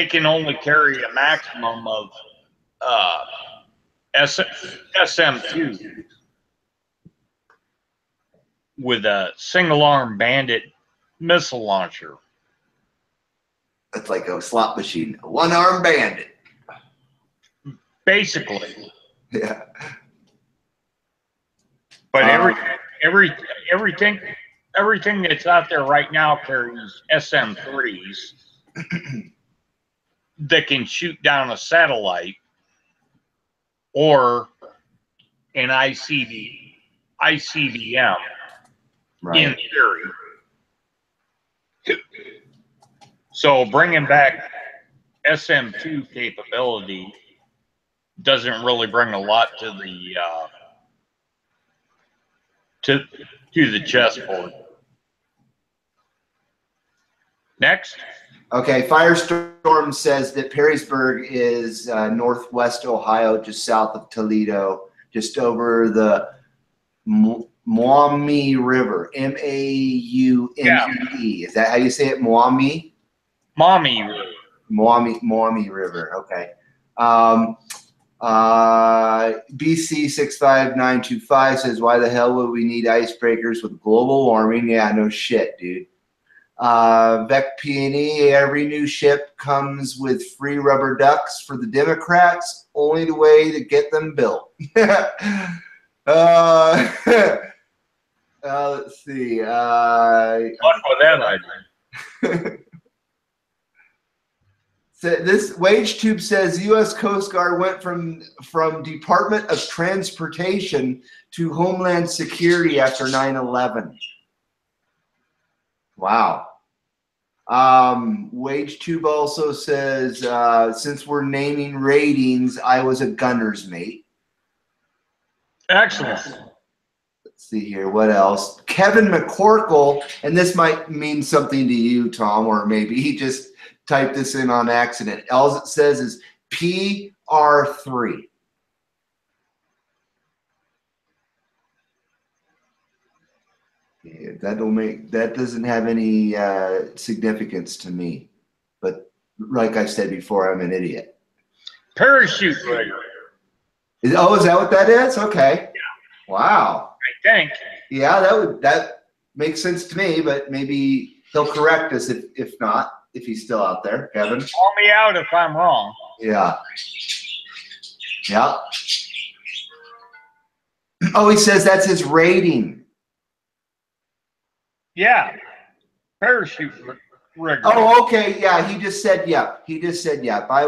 can only carry a maximum of SM-2 with a single-arm Bandit missile launcher. It's like a slot machine, a one-arm bandit. Basically. Yeah. But everything that's out there right now carries SM-3s that can shoot down a satellite or an ICBM, right, in theory. So bringing back SM-2 capability doesn't really bring a lot to the to the chessboard. Next. Okay, Firestorm says that Perrysburg is northwest Ohio, just south of Toledo, just over the Maumee River, M-A-U-M-E-E. Is that how you say it, Maumee? Maumee River. Maumee River, okay. BC 65925 says, why the hell would we need icebreakers with global warming? Yeah, no shit, dude. Vec P&E, every new ship comes with free rubber ducks for the Democrats, only the way to get them built. Let's see. What for that idea? This WageTube says U.S. Coast Guard went from Department of Transportation to Homeland Security after 9/11. Wow. WageTube also says, since we're naming ratings, I was a gunner's mate. Excellent. Let's see here. What else? Kevin McCorkle, and this might mean something to you, Tom, or maybe he just typed this in on accident. All it says is PR3. Yeah, that doesn't have any significance to me. But like I said before, I'm an idiot. Parachute rigger. Is that what that is? Okay. Yeah. Wow. I think. Yeah, that makes sense to me, but maybe he'll correct us if not, if he's still out there, Kevin. Call me out if I'm wrong. Yeah. Yeah. Oh, he says that's his rating. Yeah. Parachute rigger. Oh, okay. Yeah, he just said yeah. He just said yeah. I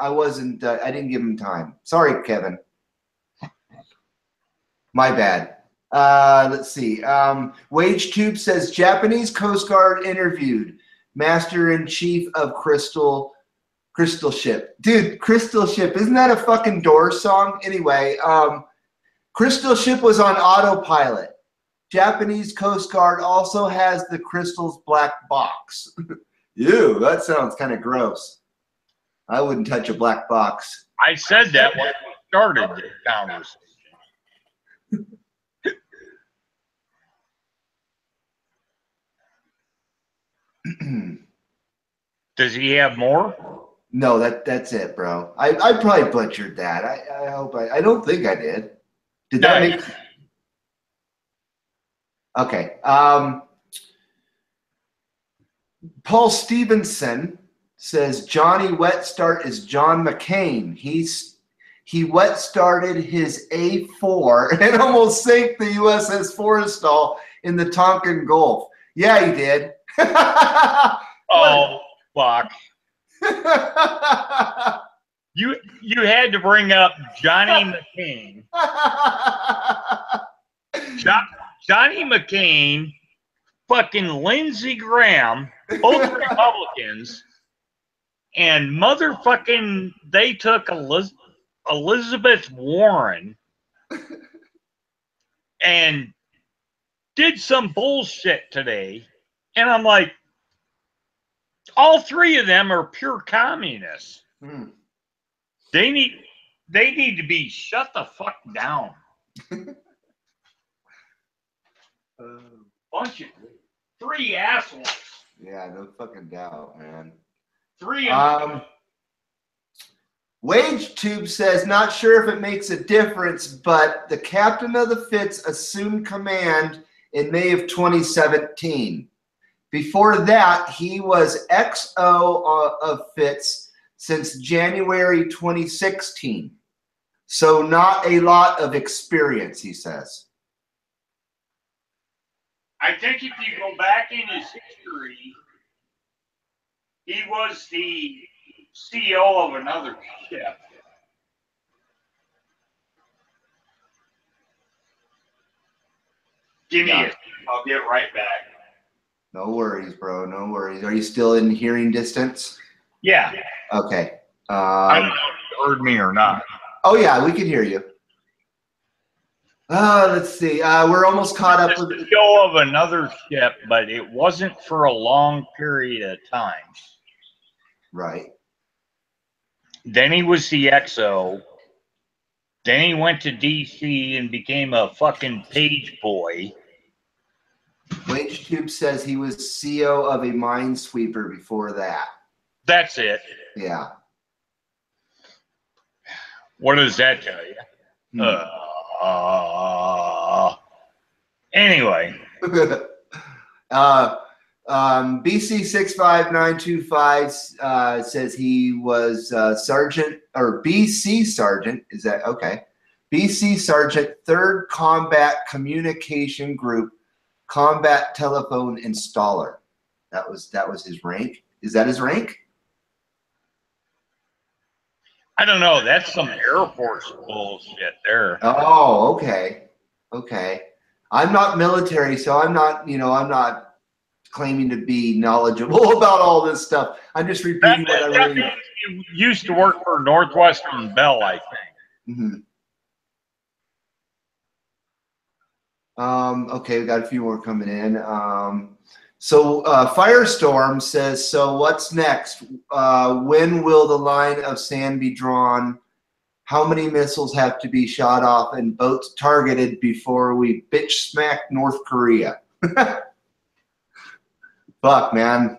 wasn't. I didn't give him time. Sorry, Kevin. My bad. Let's see. WageTube says Japanese Coast Guard interviewed Master in Chief of Crystal Ship. Dude, Crystal Ship. Isn't that a fucking Doors song? Anyway, Crystal Ship was on autopilot. Japanese Coast Guard also has the Crystal's black box. Ew, that sounds kind of gross. I wouldn't touch a black box. I said that when we started the conversation. Does he have more? No, that's it, bro. I probably butchered that. I hope I don't think I did. Did that make Okay. Paul Stevenson says Johnny Wet Start is John McCain. He wet started his A4 and almost sank the USS Forrestal in the Tonkin Gulf. Yeah, he did. Oh, fuck. You had to bring up Johnny McCain. Johnny McCain, fucking Lindsey Graham, both Republicans, and motherfucking they took Elizabeth Warren and did some bullshit today. And I'm like, all three of them are pure communists. Hmm. They need to be shut the fuck down. Bunch of three assholes. Yeah, no fucking doubt, man. Three. WageTube says, not sure if it makes a difference, but the captain of the Fitz assumed command in May of 2017. Before that, he was XO of Fitz since January 2016. So not a lot of experience, he says. I think if you go back in his history, he was the CEO of another ship. Give me a second. I'll get right back. No worries, bro. No worries. Are you still in hearing distance? Yeah. Okay. I don't know if you heard me or not. Oh, yeah, we can hear you. Let's see. We're almost caught up with the CEO of another ship, but it wasn't for a long period of time. Right. Then he was the XO. Then he went to DC and became a fucking page boy. WageTube says he was CEO of a minesweeper before that. That's it. Yeah. What does that tell you? Anyway. BC65925 says he was Sergeant, or BC Sergeant, is that okay? BC Sergeant, 3rd Combat Communication Group, Combat Telephone Installer. That was his rank. Is that his rank? I don't know. That's some Air Force bullshit there. Oh, okay. Okay. I'm not military, so I'm not claiming to be knowledgeable about all this stuff. I'm just repeating what I read. You used to work for Northwestern Bell, I think. Mm-hmm. Okay, we got a few more coming in. So Firestorm says, so what's next? When will the line of sand be drawn? How many missiles have to be shot off and boats targeted before we bitch smack North Korea? Fuck, man.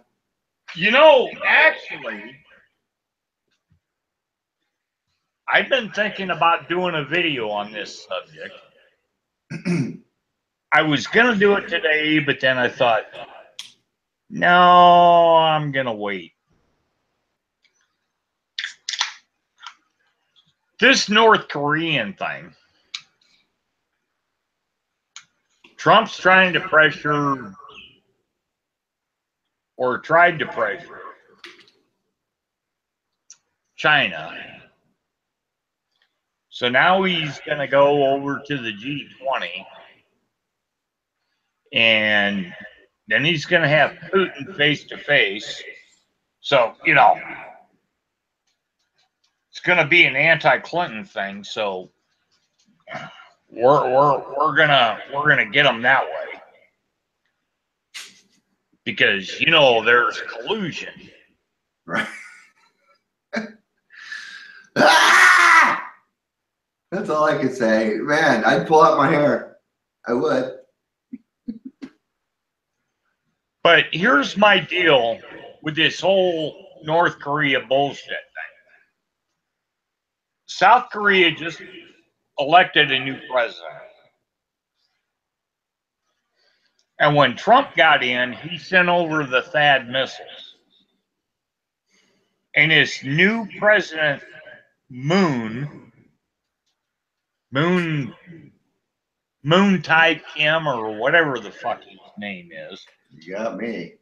You know, actually, I've been thinking about doing a video on this subject. I was going to do it today, but then I thought, no, I'm going to wait. This North Korean thing, Trump's trying to pressure, or tried to pressure, China. So now he's going to go over to the G20, and then he's going to have Putin face to face. So, you know, it's going to be an anti-Clinton thing. So we're gonna get them that way, because you know there's collusion. Right. Ah! That's all I can say. Man, I'd pull out my hair. I would. But here's my deal with this whole North Korea bullshit thing. South Korea just elected a new president. And when Trump got in, he sent over the THAAD missiles. And this new president, Moon type Kim, or whatever the fuck his name is. You got me.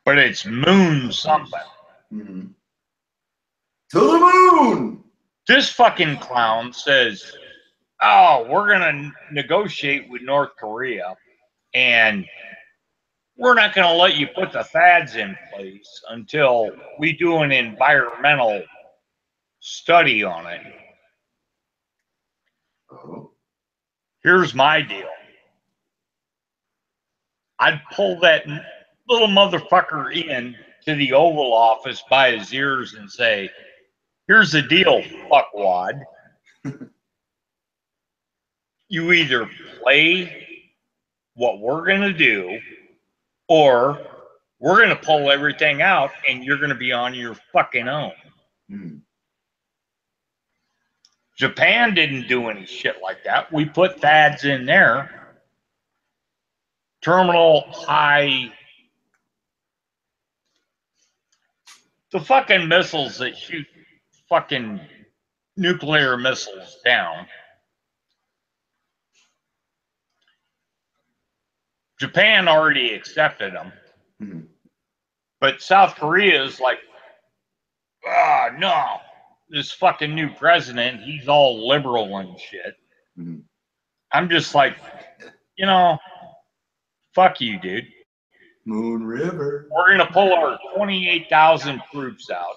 But it's Moon something. Mm-hmm. To the moon! This fucking clown says, oh, we're going to negotiate with North Korea, and we're not going to let you put the THAADs in place until we do an environmental study on it. Oh. Here's my deal. I'd pull that little motherfucker in to the Oval Office by his ears and say, here's the deal, fuckwad. You either play what we're going to do, or we're going to pull everything out and you're going to be on your fucking own. Mm. Japan didn't do any shit like that. We put THAADs in there. Terminal high. The fucking missiles that shoot fucking nuclear missiles down. Japan already accepted them. Mm. But South Korea is like, ah, no. This fucking new president, he's all liberal and shit. Mm. I'm just like, you know, fuck you, dude. Moon River. We're going to pull our 28,000 troops out.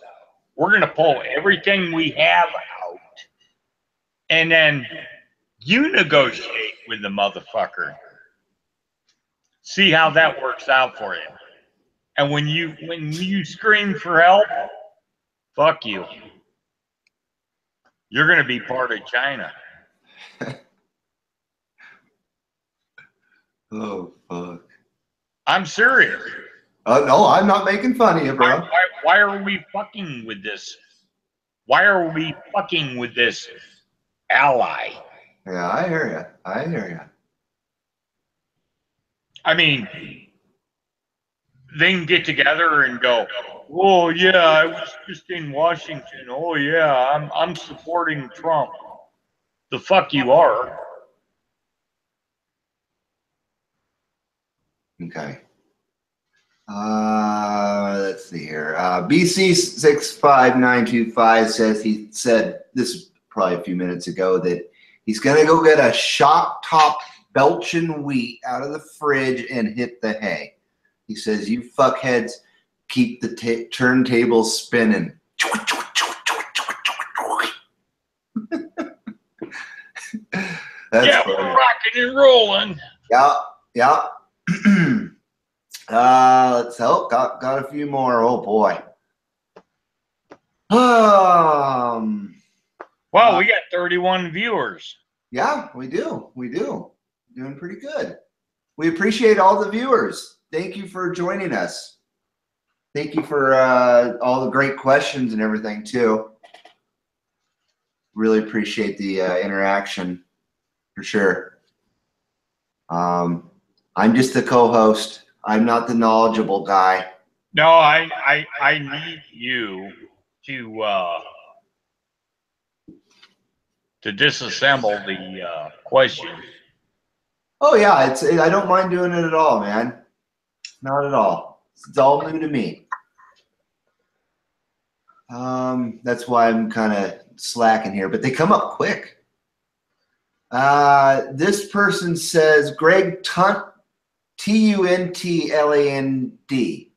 We're going to pull everything we have out. And then you negotiate with the motherfucker. See how that works out for you. And when you scream for help, fuck you. You're going to be part of China. Oh, fuck. I'm serious. No, I'm not making fun of you, bro. Why are we fucking with this? Why are we fucking with this ally? Yeah, I hear you. I hear you. I mean, they can get together and go, oh yeah, I was just in Washington. Oh yeah, I'm supporting Trump. The fuck you are. Okay. Let's see here. BC65925 says he said this probably a few minutes ago that he's gonna go get a shock top Belgian wheat out of the fridge and hit the hay. He says, "You fuckheads keep the turntables spinning." That's Yeah, funny. we're rocking and rolling. Yeah, yeah. Let's help. Got a few more. Oh boy. Well, we got 31 viewers. Yeah, we do. We do. Doing pretty good. We appreciate all the viewers. Thank you for joining us. Thank you for all the great questions and everything too. Really appreciate the interaction for sure. I'm just the co-host. I'm not the knowledgeable guy. No, I need you to disassemble the questions. Oh yeah, I don't mind doing it at all, man. Not at all. It's all new to me. That's why I'm kind of slacking here, but they come up quick. This person says Greg Tunt, Tuntland.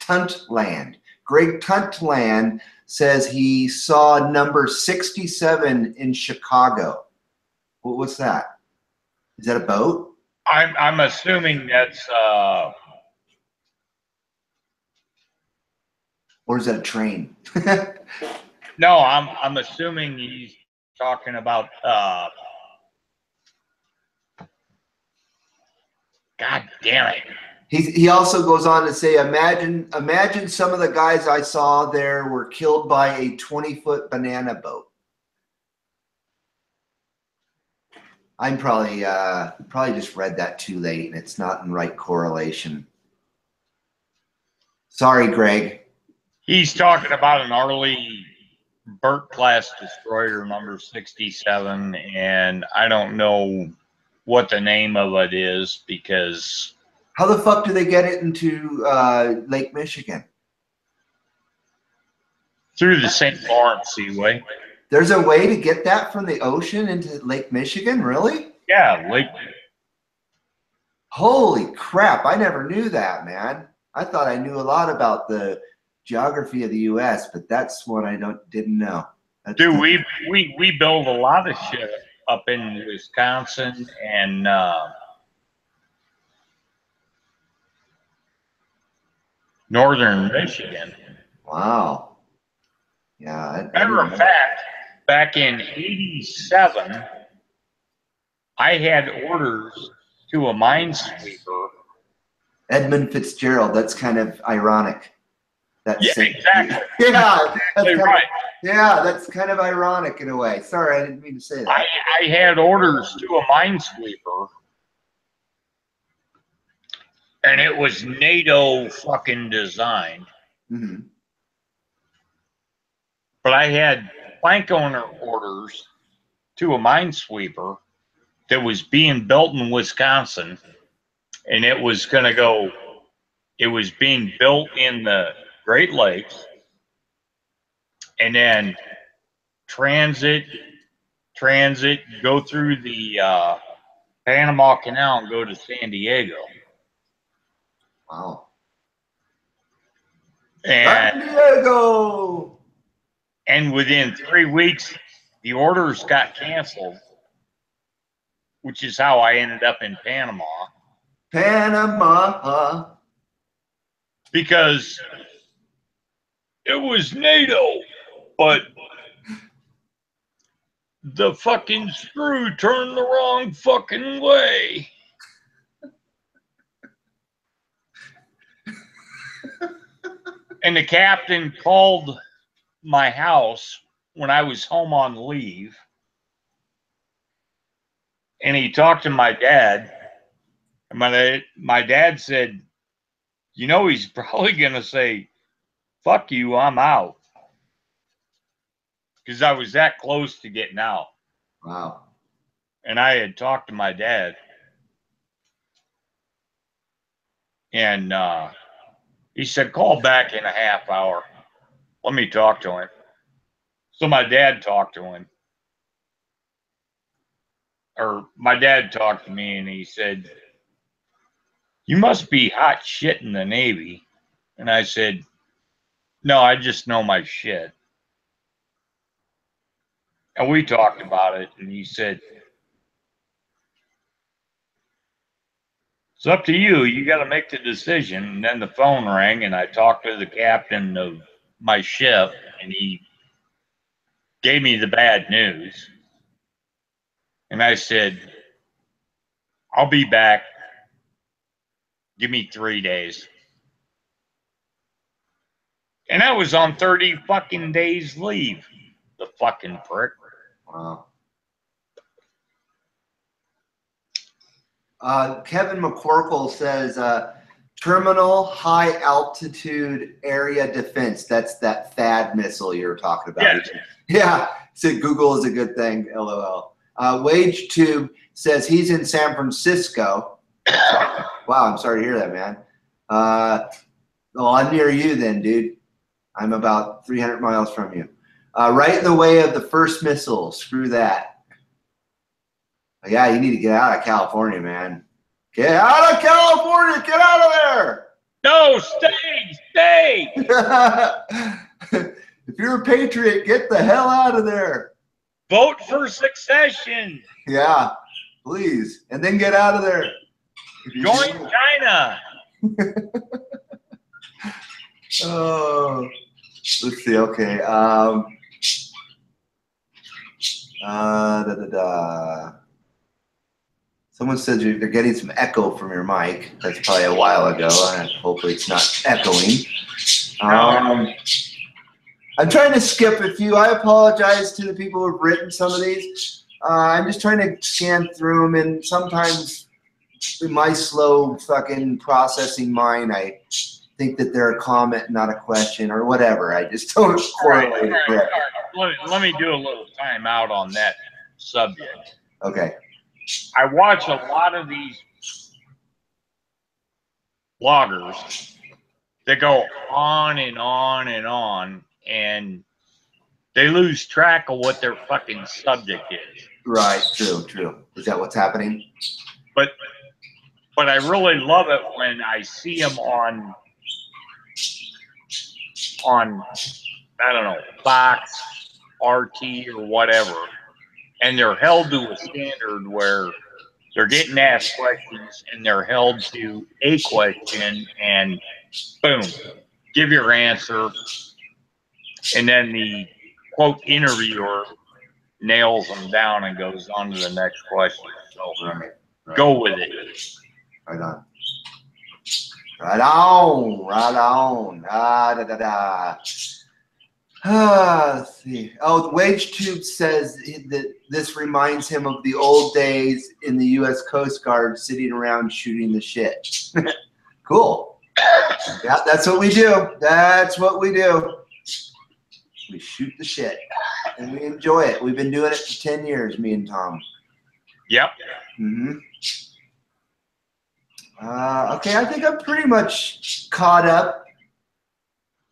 Tuntland. Greg Tuntland says he saw number 67 in Chicago. What's that? Is that a boat? I'm assuming that's Or is that a train? no, I'm assuming he's talking about God damn it. He also goes on to say, imagine some of the guys I saw there were killed by a 20-foot banana boat. I'm probably just read that too late and it's not in right correlation. Sorry, Greg. He's talking about an Arleigh Burke class destroyer number 67, and I don't know what the name of it is because How the fuck do they get it into Lake Michigan? through the St. Lawrence Seaway. There's a way to get that from the ocean into Lake Michigan? Really? Yeah, Lake. Holy crap. I never knew that, man. I thought I knew a lot about the geography of the U.S., but that's one I didn't know. That's Dude, we build a lot of shit up in Wisconsin and northern Michigan. Wow. Yeah. Matter of fact, back in '87, I had orders to a minesweeper. Edmund Fitzgerald. That's kind of ironic. Yeah, exactly. Yeah, Exactly right. That's kind of ironic in a way. Sorry, I didn't mean to say that. I had orders to a minesweeper, and it was NATO fucking designed. Mm-hmm. But I had plank owner orders to a minesweeper that was being built in Wisconsin, and it was going to go. It was being built in the Great Lakes, and then transit, go through the Panama Canal and go to San Diego. Wow. And San Diego. And within 3 weeks, the orders got canceled, which is how I ended up in Panama. Panama. Because it was NATO, but the fucking screw turned the wrong fucking way. And the captain called my house when I was home on leave. And he talked to my dad. And my dad said, you know, he's probably going to say, fuck you, I'm out. Because I was that close to getting out. Wow. And I had talked to my dad. And he said, call back in a half hour. Let me talk to him. So my dad talked to him. Or my dad talked to me and he said, you must be hot shit in the Navy. And I said, no, I just know my shit. And we talked about it. And he said, It's up to you. You got to make the decision. And then the phone rang, and I talked to the captain of my ship, and he gave me the bad news. And I said, I'll be back. Give me 3 days. And I was on 30 fucking days leave. The fucking prick. Wow. Kevin McCorkle says, terminal high altitude area defense. That's that THAAD missile you were talking about. Yes. Yeah. Said Google is a good thing. LOL. Wage Tube says he's in San Francisco. Wow, I'm sorry to hear that, man. Well, I'm near you then, dude. I'm about 300 miles from you. Right in the way of the first missile. Screw that. Yeah, you need to get out of California, man. Get out of California. Get out of there. No, stay. If you're a patriot, get the hell out of there. Vote for secession. Yeah, please. And then get out of there. Join China. Oh, let's see. Okay. Someone said you're getting some echo from your mic. That's probably a while ago. Hopefully it's not echoing. I'm trying to skip a few. I apologize to the people who've written some of these. I'm just trying to scan through them, and sometimes in my slow fucking processing mind, I think that they're a comment, not a question, or whatever. I just don't correlate it correctly. Let me do a little time out on that subject. Okay. I watch a lot of these bloggers that go on and on and on, and they lose track of what their fucking subject is. Right. True. Is that what's happening? But I really love it when I see them on I don't know, Fox, RT, or whatever, and they're held to a standard where they're getting asked questions and they're held to a question and boom, give your answer. And then the quote interviewer nails them down and goes on to the next question. So Right. go with it. Right on. Right on. Let's see. Oh, the Wage Tube says that this reminds him of the old days in the U.S. Coast Guard sitting around shooting the shit. Cool. Yeah, that's what we do. That's what we do. We shoot the shit, and we enjoy it. We've been doing it for 10 years, me and Tom. Yep. Mm-hmm. Okay, I think I'm pretty much caught up.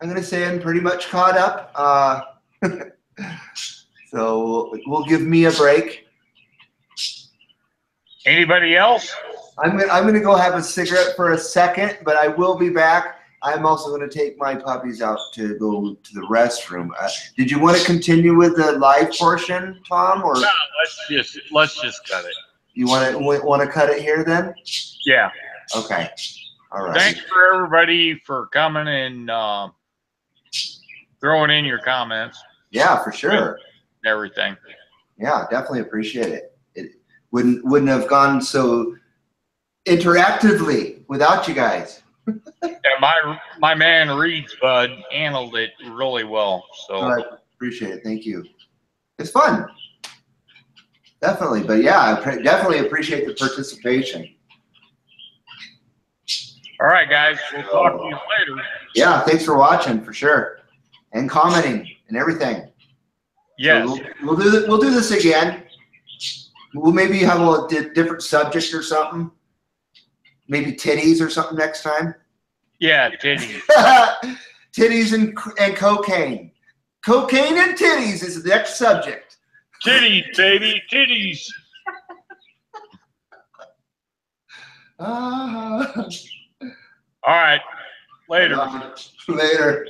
I'm going to say I'm pretty much caught up. So we'll give me a break. Anybody else? I'm going to go have a cigarette for a second, but I will be back. I'm also going to take my puppies out to go to the restroom. Did you want to continue with the live portion, Tom? Or No, let's just cut it. You want to cut it here then? Yeah. Okay. All right. Thanks for everybody for coming and throwing in your comments. Yeah, for sure. Everything. Yeah, definitely appreciate it. It wouldn't have gone so interactively without you guys. Yeah, my man Reed's Bud handled it really well. So I appreciate it. Thank you. It's fun. Definitely. But yeah, I definitely appreciate the participation. All right, guys. We'll talk to you later. Yeah, thanks for watching for sure. And commenting and everything. Yes. So we'll do this again. We'll maybe have a different subject or something. Maybe titties or something next time. Yeah, titties. Titties and cocaine. Cocaine and titties is the next subject. Titties, baby, titties. All right. Later. Later.